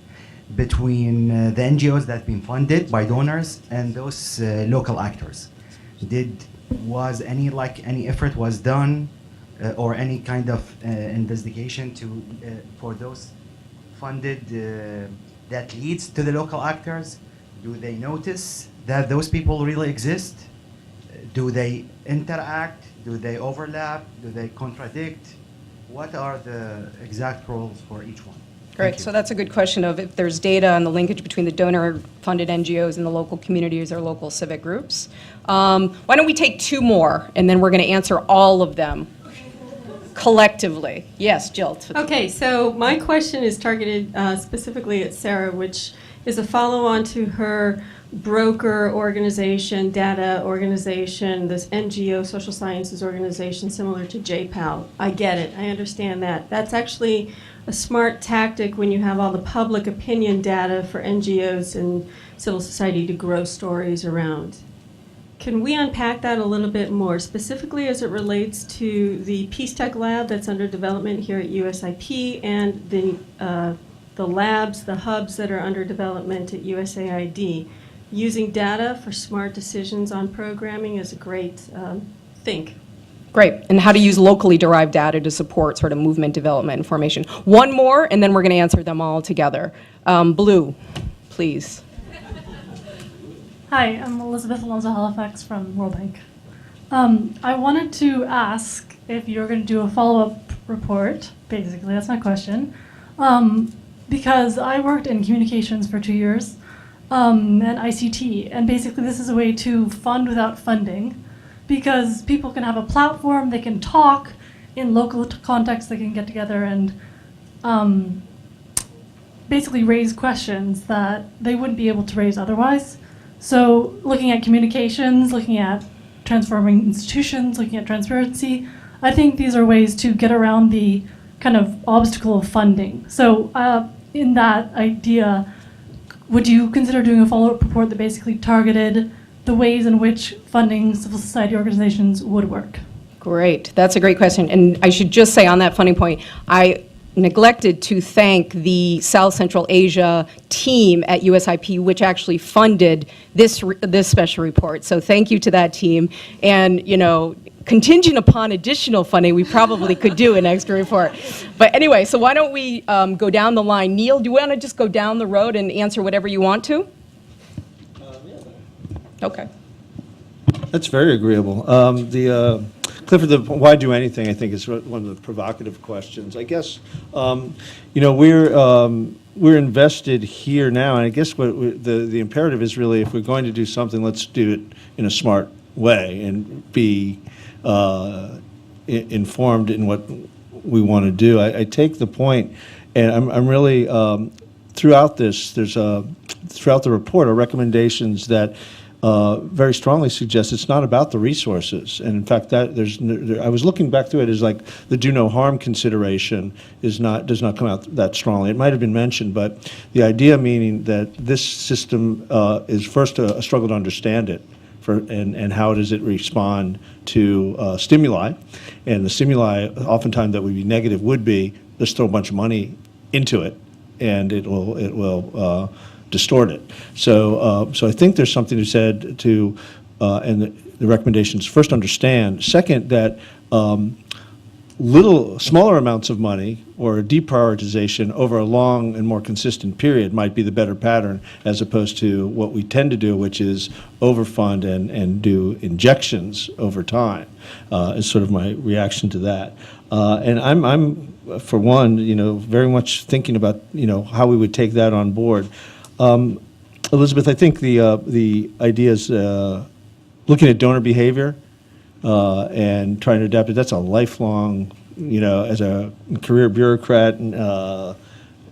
between the NGOs that have been funded by donors and those local actors. Was any effort was done or any kind of investigation for those funded that leads to the local actors? Do they notice that those people really exist? Do they interact? Do they overlap? Do they contradict? What are the exact roles for each one? Great, so that's a good question of if there's data on the linkage between the donor-funded NGOs and the local communities or local civic groups. Why don't we take 2 more, and then we're going to answer all of them collectively. Yes, Jill. Okay, so my question is targeted specifically at Sarah, which is a follow-on to her broker organization, data organization, this NGO, social sciences organization, similar to JPAL. I get it. I understand that. That's actually a smart tactic when you have all the public opinion data for NGOs and civil society to grow stories around. Can we unpack that a little bit more, specifically as it relates to the Peace Tech Lab that's under development here at USIP and the labs, the hubs that are under development at USAID? Using data for smart decisions on programming is a great think. Great, and how to use locally derived data to support sort of movement development and formation. One more, and then we're going to answer them all together. Blue, please. Hi, I'm Elizabeth Alonso Halifax from World Bank. I wanted to ask if you're going to do a follow-up report, basically, that's my question, because I worked in communications for 2 years and ICT, and basically this is a way to fund without funding, because people can have a platform, they can talk in local context, they can get together and basically raise questions that they wouldn't be able to raise otherwise. So looking at communications, looking at transforming institutions, looking at transparency, I think these are ways to get around the kind of obstacle of funding. So in that idea, would you consider doing a follow-up report that basically targeted the ways in which funding civil society organizations would work? Great. That's a great question. And I should just say on that funding point, I neglected to thank the South Central Asia team at USIP, which actually funded this special report. So thank you to that team. And, you know, contingent upon additional funding, we probably could do an extra report. But anyway, so why don't we go down the line. Neil, do you want to just go down the road and answer whatever you want to? Okay. That's very agreeable. Clifford, the why do anything, I think, is one of the provocative questions. I guess, you know, we're invested here now, and I guess what the imperative is really, if we're going to do something, let's do it in a smart way and be informed in what we want to do. I take the point, and I'm really, throughout this, throughout the report are recommendations that very strongly suggests it's not about the resources. And in fact, I was looking back through it as like the do no harm consideration does not come out that strongly. It might have been mentioned, but the idea meaning that this system is first a struggle to understand it, and how does it respond to stimuli. And the stimuli oftentimes that would be negative would be, let's throw a bunch of money into it, and it will distort it. So I think there's something to said to, and the recommendations, first understand. Second, that smaller amounts of money or a deprioritization over a long and more consistent period might be the better pattern, as opposed to what we tend to do, which is overfund and do injections over time, is sort of my reaction to that. And I'm for one, you know, very much thinking about, you know, how we would take that on board. Elizabeth, I think the idea is looking at donor behavior and trying to adapt it. That's a lifelong, you know, as a career bureaucrat and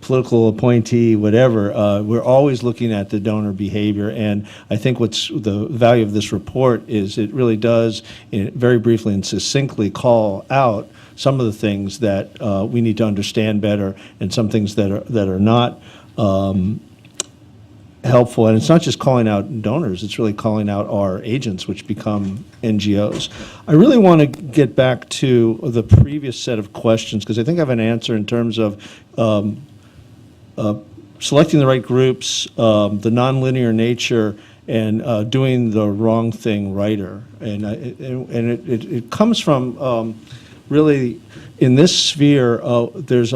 political appointee, whatever, we're always looking at the donor behavior. And I think what's the value of this report is it really does, very briefly and succinctly, call out some of the things that we need to understand better, and some things that are not helpful. And it's not just calling out donors, it's really calling out our agents, which become NGOs. I really want to get back to the previous set of questions, because I think I have an answer in terms of selecting the right groups, the nonlinear nature, and doing the wrong thing righter. And it comes from really, in this sphere, there's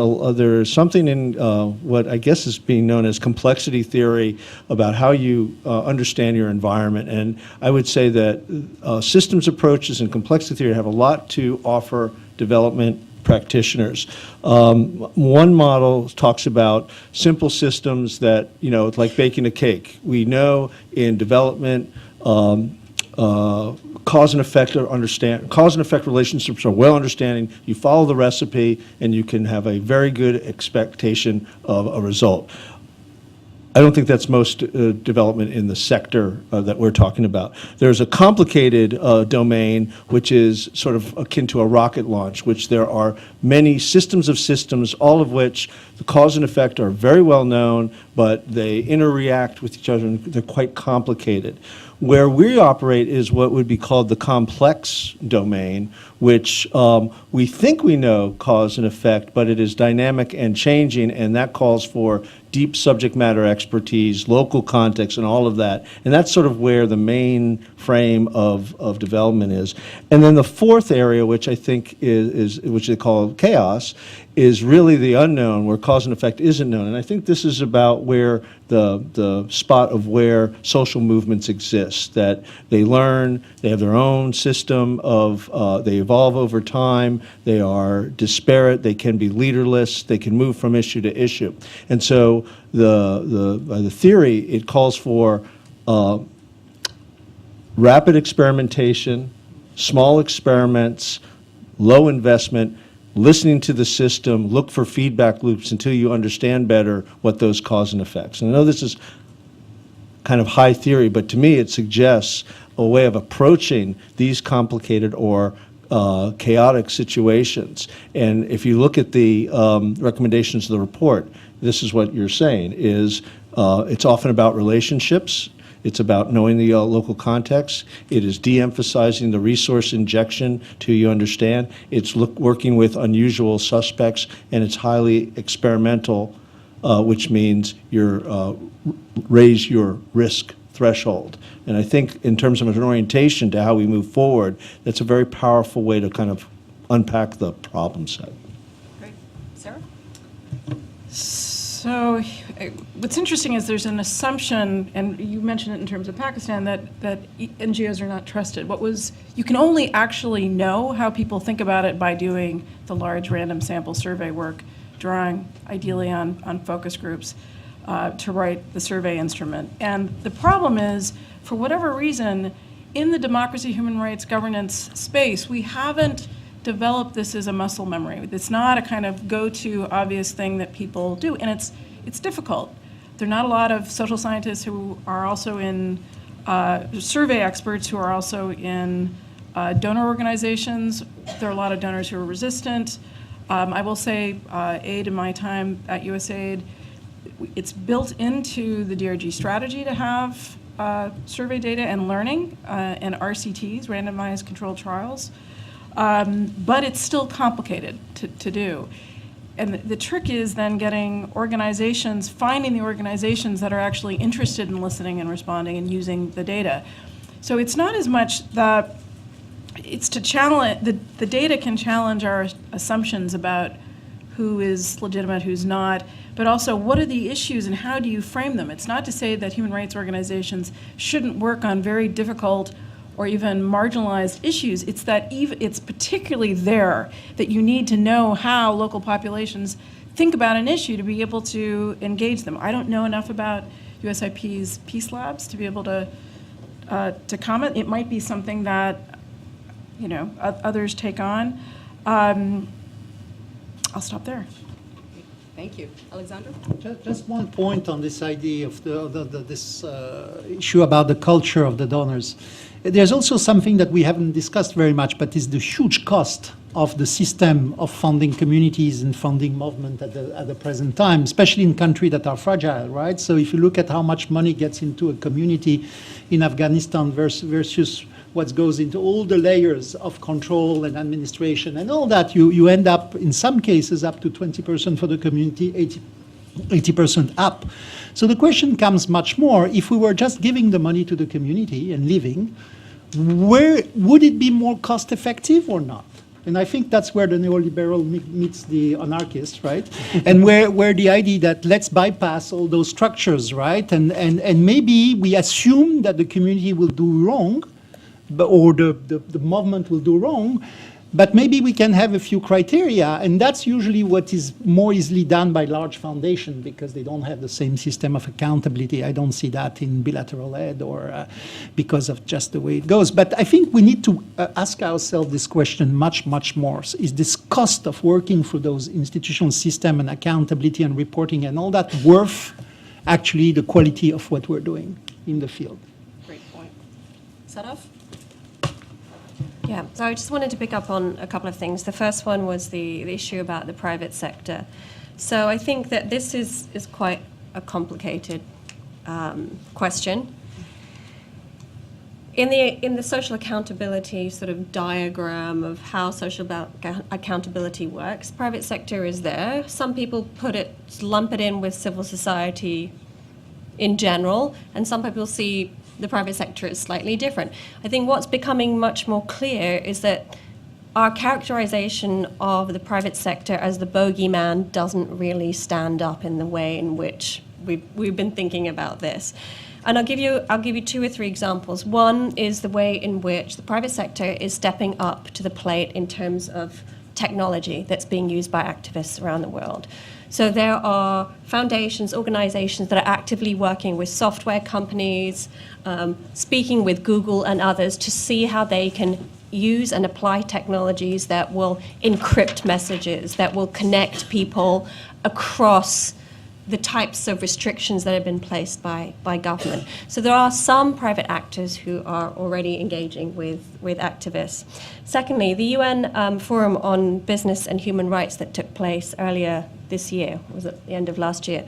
something in what I guess is being known as complexity theory about how you understand your environment. And I would say that systems approaches and complexity theory have a lot to offer development practitioners. One model talks about simple systems that, you know, it's like baking a cake. We know in development, cause and effect relationships are well understanding. You follow the recipe and you can have a very good expectation of a result. I don't think that's most development in the sector that we're talking about. There's a complicated domain which is sort of akin to a rocket launch, which there are many systems of systems, all of which the cause and effect are very well known, but they interreact with each other and they're quite complicated. Where we operate is what would be called the complex domain, which we think we know cause and effect, but it is dynamic and changing, and that calls for deep subject matter expertise, local context, and all of that. And that's sort of where the main frame of development is. And then the fourth area, which I think is which they call chaos, is really the unknown, where cause and effect isn't known. And I think this is about where the spot of where social movements exist, that they learn, they have their own system of, they evolve over time, they are disparate, they can be leaderless, they can move from issue to issue. And so the theory, it calls for rapid experimentation, small experiments, low investment, listening to the system, look for feedback loops until you understand better what those cause and effects. And I know this is kind of high theory, but to me it suggests a way of approaching these complicated or chaotic situations. And if you look at the recommendations of the report, this is what you're saying, is it's often about relationships. It's about knowing the local context. It is de-emphasizing the resource injection till you understand. It's working with unusual suspects, and it's highly experimental, which means you're raise your risk threshold. And I think in terms of an orientation to how we move forward, that's a very powerful way to kind of unpack the problem set. Great. Sarah? So what's interesting is there's an assumption, and you mentioned it in terms of Pakistan, that NGOs are not trusted. You can only actually know how people think about it by doing the large random sample survey work, drawing ideally on focus groups to write the survey instrument. And the problem is, for whatever reason, in the democracy, human rights, governance space, we haven't develop this as a muscle memory. It's not a kind of go-to obvious thing that people do, and it's difficult. There are not a lot of social scientists who are also in survey experts who are also in donor organizations. There are a lot of donors who are resistant. I will say, aid in my time at USAID, it's built into the DRG strategy to have survey data and learning and RCTs, randomized controlled trials. But it's still complicated to do. And the trick is then getting organizations, finding the organizations that are actually interested in listening and responding and using the data. So it's not as much that it's to challenge, the data can challenge our assumptions about who is legitimate, who's not, but also what are the issues and how do you frame them? It's not to say that human rights organizations shouldn't work on very difficult or even marginalized issues. It's that it's particularly there that you need to know how local populations think about an issue to be able to engage them. I don't know enough about USIP's Peace Labs to be able to comment. It might be something that others take on. I'll stop there. Thank you. Alexandra? Just one point on this idea of this issue about the culture of the donors. There's also something that we haven't discussed very much, but is the huge cost of the system of funding communities and funding movement at the present time, especially in countries that are fragile, right? So if you look at how much money gets into a community in Afghanistan versus what goes into all the layers of control and administration and all that, you end up, in some cases, up to 20% for the community, 80% up. So the question comes much more, if we were just giving the money to the community and leaving, where would it be more cost effective or not? And I think that's where the neoliberal meets the anarchist, right? And where the idea that let's bypass all those structures, right? And maybe we assume that the community will do wrong, or the movement will do wrong, but maybe we can have a few criteria, and that's usually what is more easily done by large foundations because they don't have the same system of accountability. I don't see that in bilateral aid or because of just the way it goes. But I think we need to ask ourselves this question much, much more. Is this cost of working through those institutional systems and accountability and reporting and all that worth actually the quality of what we're doing in the field? Great point. Sadaf? Yeah, so I just wanted to pick up on a couple of things. The first one was the issue about the private sector. So I think that this is quite a complicated question. In the social accountability sort of diagram of how social accountability works, private sector is there. Some people lump it in with civil society in general, and some people see the private sector is slightly different. I think what's becoming much more clear is that our characterization of the private sector as the bogeyman doesn't really stand up in the way in which we've been thinking about this. And I'll give you 2 or 3 examples. One is the way in which the private sector is stepping up to the plate in terms of technology that's being used by activists around the world. So there are foundations, organizations that are actively working with software companies, speaking with Google and others to see how they can use and apply technologies that will encrypt messages, that will connect people across the types of restrictions that have been placed by government. So there are some private actors who are already engaging with activists. Secondly, the UN Forum on Business and Human Rights that took place earlier this year, was at the end of last year,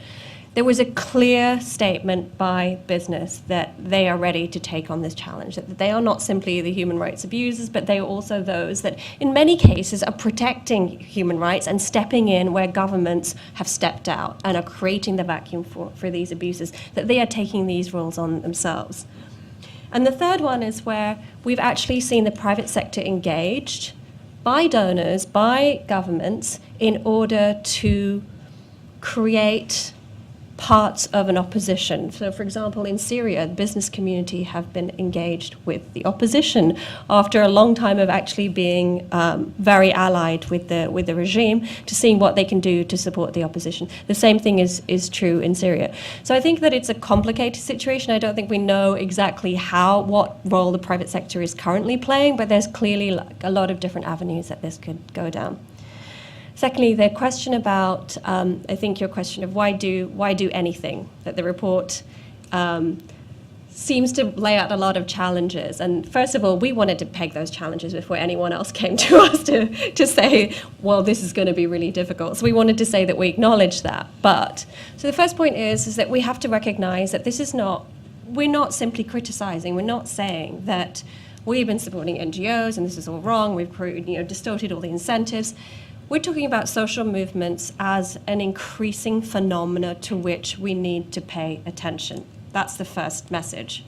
there was a clear statement by business that they are ready to take on this challenge, that they are not simply the human rights abusers, but they are also those that in many cases are protecting human rights and stepping in where governments have stepped out and are creating the vacuum for these abuses, that they are taking these roles on themselves. And the third one is where we've actually seen the private sector engaged by donors, by governments, in order to create parts of an opposition. So, for example, in Syria, the business community have been engaged with the opposition after a long time of actually being very allied with the regime, to seeing what they can do to support the opposition. The same thing is true in Syria. So I think that it's a complicated situation. I don't think we know exactly what role the private sector is currently playing, but there's clearly a lot of different avenues that this could go down. Secondly, the question about, I think your question of why do anything, that the report seems to lay out a lot of challenges. And first of all, we wanted to peg those challenges before anyone else came to us to say, well, this is going to be really difficult. So we wanted to say that we acknowledge that. But, so the first point is that we have to recognize that we're not simply criticizing, we're not saying that we've been supporting NGOs and this is all wrong, we've distorted all the incentives. We're talking about social movements as an increasing phenomena to which we need to pay attention. That's the first message.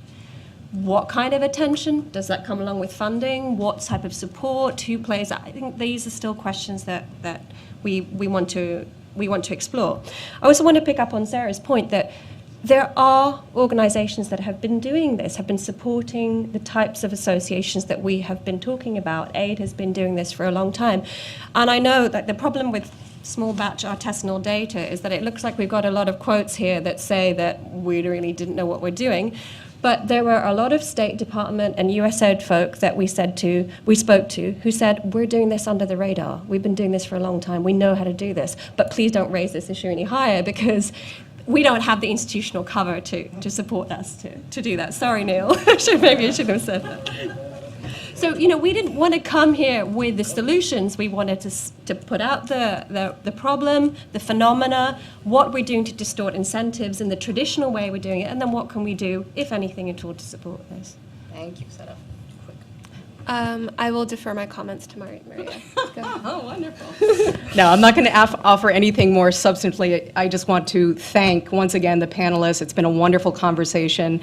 What kind of attention? Does that come along with funding? What type of support? Who plays that? I think these are still questions that we want to explore. I also want to pick up on Sarah's point that there are organizations that have been doing this, have been supporting the types of associations that we have been talking about. AID has been doing this for a long time. And I know that the problem with small batch artisanal data is that it looks like we've got a lot of quotes here that say that we really didn't know what we're doing. But there were a lot of State Department and USAID folk that we spoke to, who said, we're doing this under the radar. We've been doing this for a long time. We know how to do this. But please don't raise this issue any higher because we don't have the institutional cover to support us to do that. Sorry, Neil. Maybe I should have said that. So, we didn't want to come here with the solutions. We wanted to put out the problem, the phenomena, what we're doing to distort incentives in the traditional way we're doing it, and then what can we do, if anything at all, to support this. Thank you, Sarah. I will defer my comments to Maria. Oh, wonderful. No, I'm not going to offer anything more substantively. I just want to thank, once again, the panelists. It's been a wonderful conversation.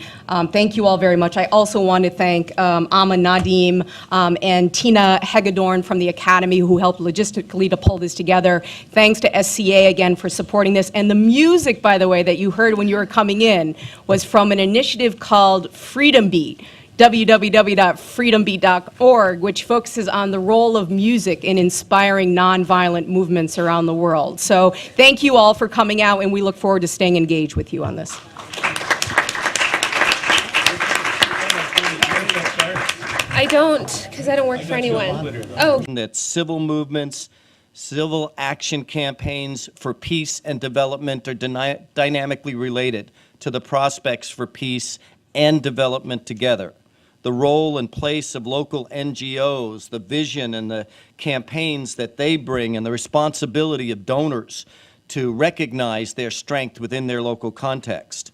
Thank you all very much. I also want to thank Amma Nadim and Tina Hegedorn from the Academy, who helped logistically to pull this together. Thanks to SCA again for supporting this. And the music, by the way, that you heard when you were coming in was from an initiative called Freedom Beat, www.freedombeat.org, which focuses on the role of music in inspiring nonviolent movements around the world. So thank you all for coming out, and we look forward to staying engaged with you on this. I don't, because I don't work for anyone. Oh. That civil movements, civil action campaigns for peace and development are dynamically related to the prospects for peace and development together. The role and place of local NGOs, the vision and the campaigns that they bring, and the responsibility of donors to recognize their strength within their local context.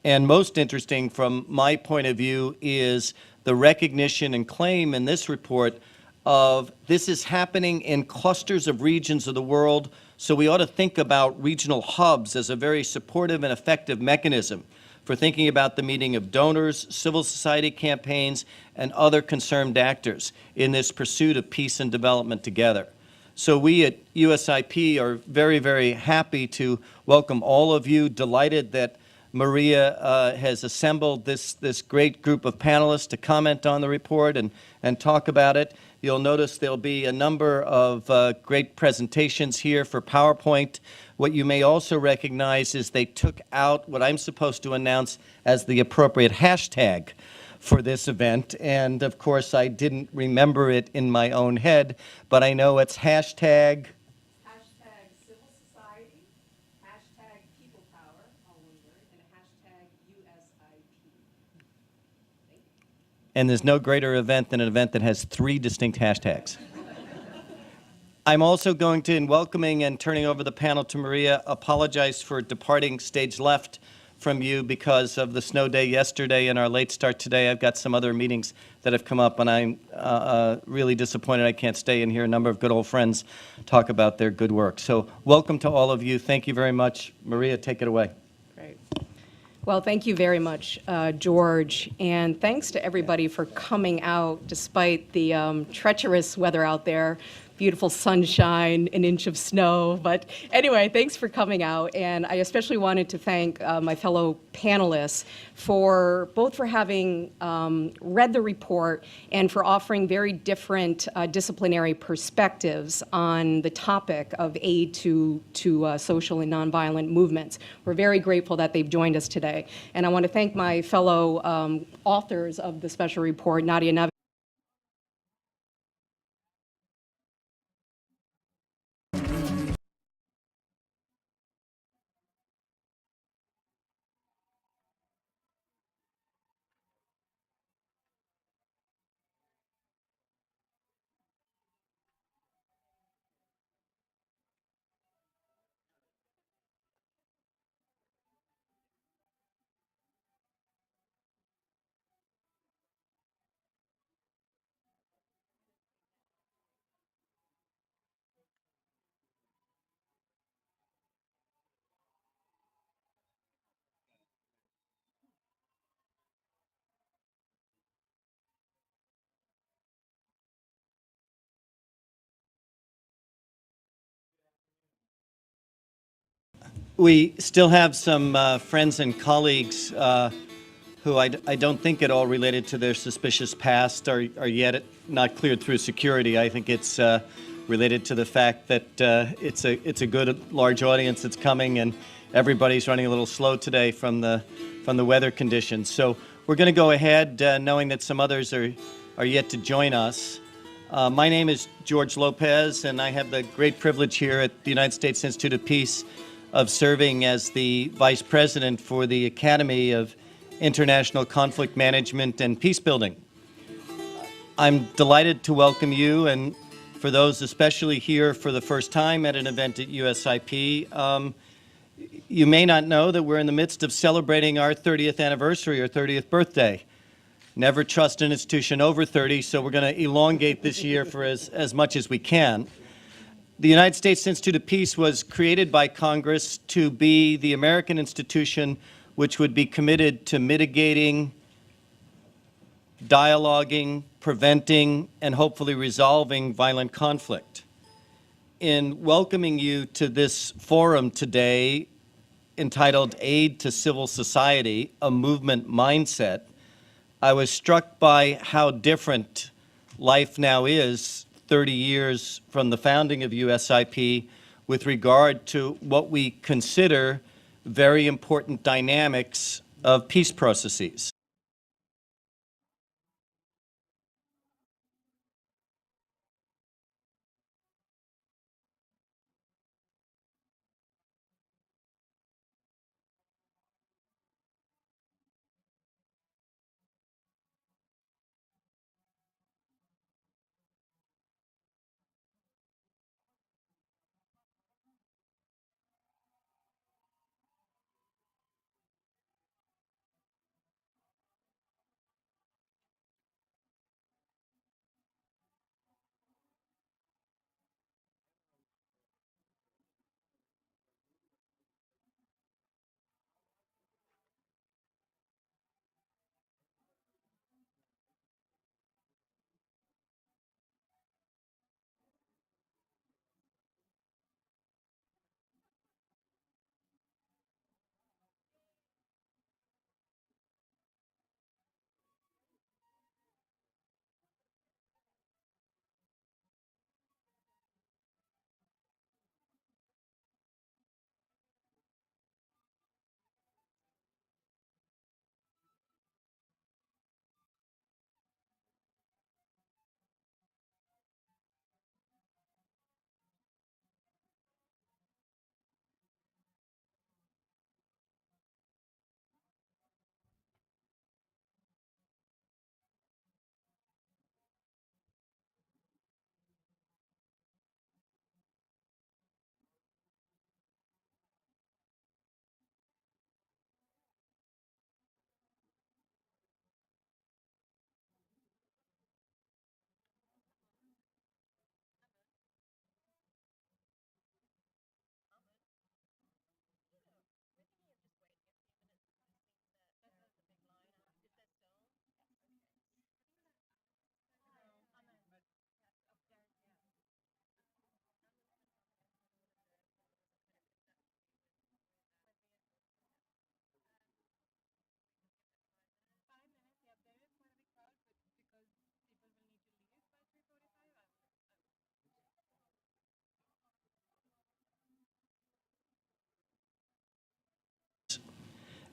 And most interesting from my point of view is the recognition and claim in this report of this is happening in clusters of regions of the world, so we ought to think about regional hubs as a very supportive and effective mechanism for thinking about the meeting of donors, civil society campaigns, and other concerned actors in this pursuit of peace and development together. So we at USIP are very, very happy to welcome all of you, delighted that Maria has assembled this great group of panelists to comment on the report and talk about it. You'll notice there'll be a number of great presentations here for PowerPoint. What you may also recognize is they took out what I'm supposed to announce as the appropriate hashtag for this event. And of course, I didn't remember it in my own head, but I know it's hashtag civil society, hashtag people power, all one word, and hashtag USIP. And there's no greater event than an event that has 3 distinct hashtags. I'm also going to, in welcoming and turning over the panel to Maria, apologize for departing stage left from you because of the snow day yesterday and our late start today. I've got some other meetings that have come up, and I'm really disappointed I can't stay and hear a number of good old friends talk about their good work. So welcome to all of you. Thank you very much. Maria, take it away. Great. Well, thank you very much, George, and thanks to everybody for coming out despite the treacherous weather out there. Beautiful sunshine, an inch of snow. But anyway, thanks for coming out. And I especially wanted to thank my fellow panelists for both for having read the report and for offering very different disciplinary perspectives on the topic of aid to social and nonviolent movements. We're very grateful that they've joined us today. And I want to thank my fellow authors of the special report, Nadia Navi. We still have some friends and colleagues who I don't think at all related to their suspicious past are yet not cleared through security. I think it's related to the fact that it's a good large audience that's coming, and everybody's running a little slow today from the weather conditions. So we're going to go ahead, knowing that some others are yet to join us. My name is George Lopez, and I have the great privilege here at the United States Institute of Peace of serving as the Vice President for the Academy of International Conflict Management and Peacebuilding. I'm delighted to welcome you, and for those especially here for the first time at an event at USIP, you may not know that we're in the midst of celebrating our 30th anniversary or 30th birthday. Never trust an institution over 30, so we're going to elongate this year for as much as we can. The United States Institute of Peace was created by Congress to be the American institution which would be committed to mitigating, dialoguing, preventing, and hopefully resolving violent conflict. In welcoming you to this forum today, entitled Aid to Civil Society, a Movement Mindset, I was struck by how different life now is 30 years from the founding of USIP with regard to what we consider very important dynamics of peace processes.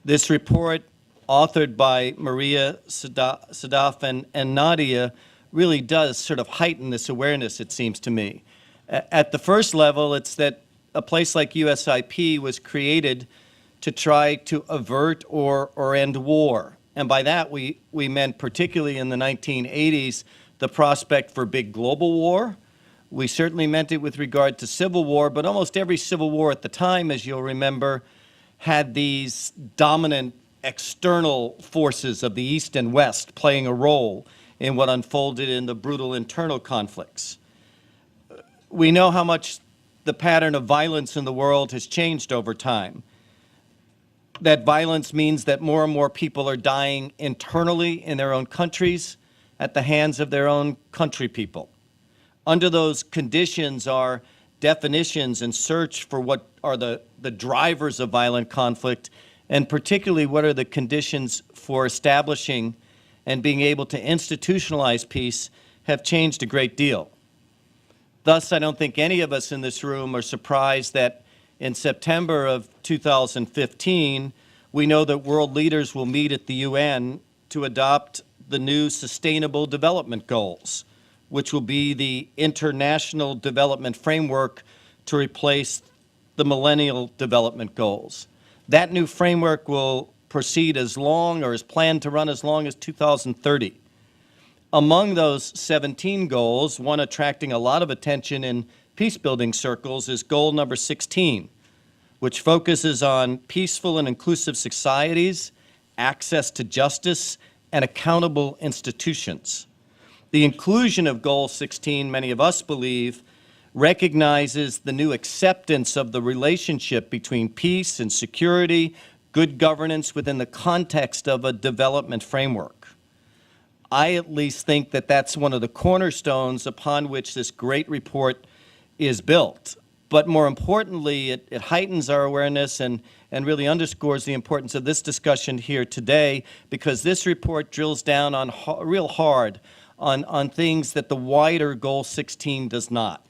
This report, authored by Maria Sadaf and Nadia, really does sort of heighten this awareness, it seems to me. At the first level, it's that a place like USIP was created to try to avert or end war. And by that, we meant, particularly in the 1980s, the prospect for big global war. We certainly meant it with regard to civil war, but almost every civil war at the time, as you'll remember, had these dominant external forces of the East and West playing a role in what unfolded in the brutal internal conflicts. We know how much the pattern of violence in the world has changed over time. That violence means that more and more people are dying internally in their own countries at the hands of their own country people. Under those conditions, our definitions and search for what are the drivers of violent conflict, and particularly what are the conditions for establishing and being able to institutionalize peace, have changed a great deal. Thus, I don't think any of us in this room are surprised that in September of 2015, we know that world leaders will meet at the UN to adopt the new Sustainable Development Goals, which will be the international development framework to replace the Millennial Development Goals. That new framework will proceed as long, or is planned to run as long as 2030. Among those 17 goals, one attracting a lot of attention in peace-building circles is goal number 16, which focuses on peaceful and inclusive societies, access to justice, and accountable institutions. The inclusion of goal 16, many of us believe, recognizes the new acceptance of the relationship between peace and security, good governance within the context of a development framework. I at least think that that's one of the cornerstones upon which this great report is built. But more importantly, it heightens our awareness and really underscores the importance of this discussion here today, because this report drills down on real hard on things that the wider Goal 16 does not.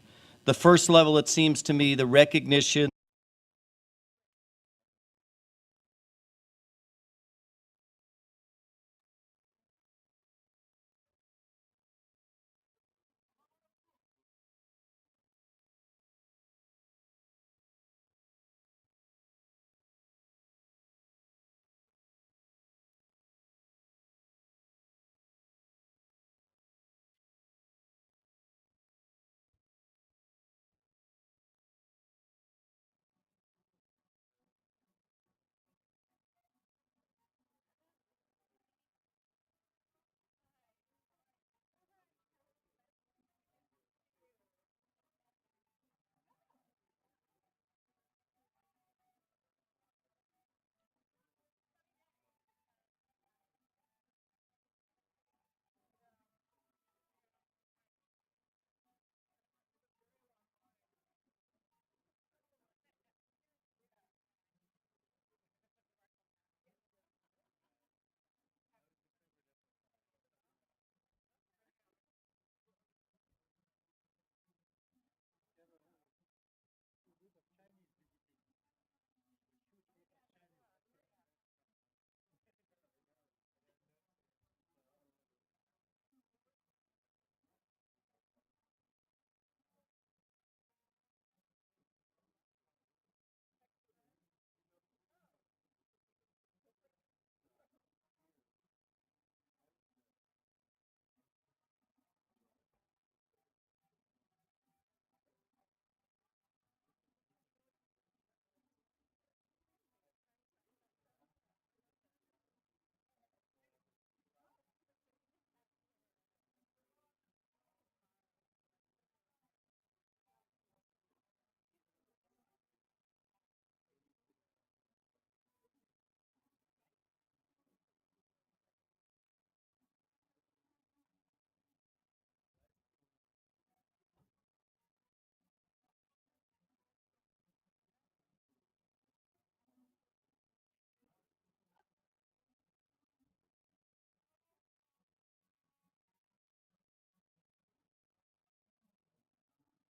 The first level, it seems to me, the recognition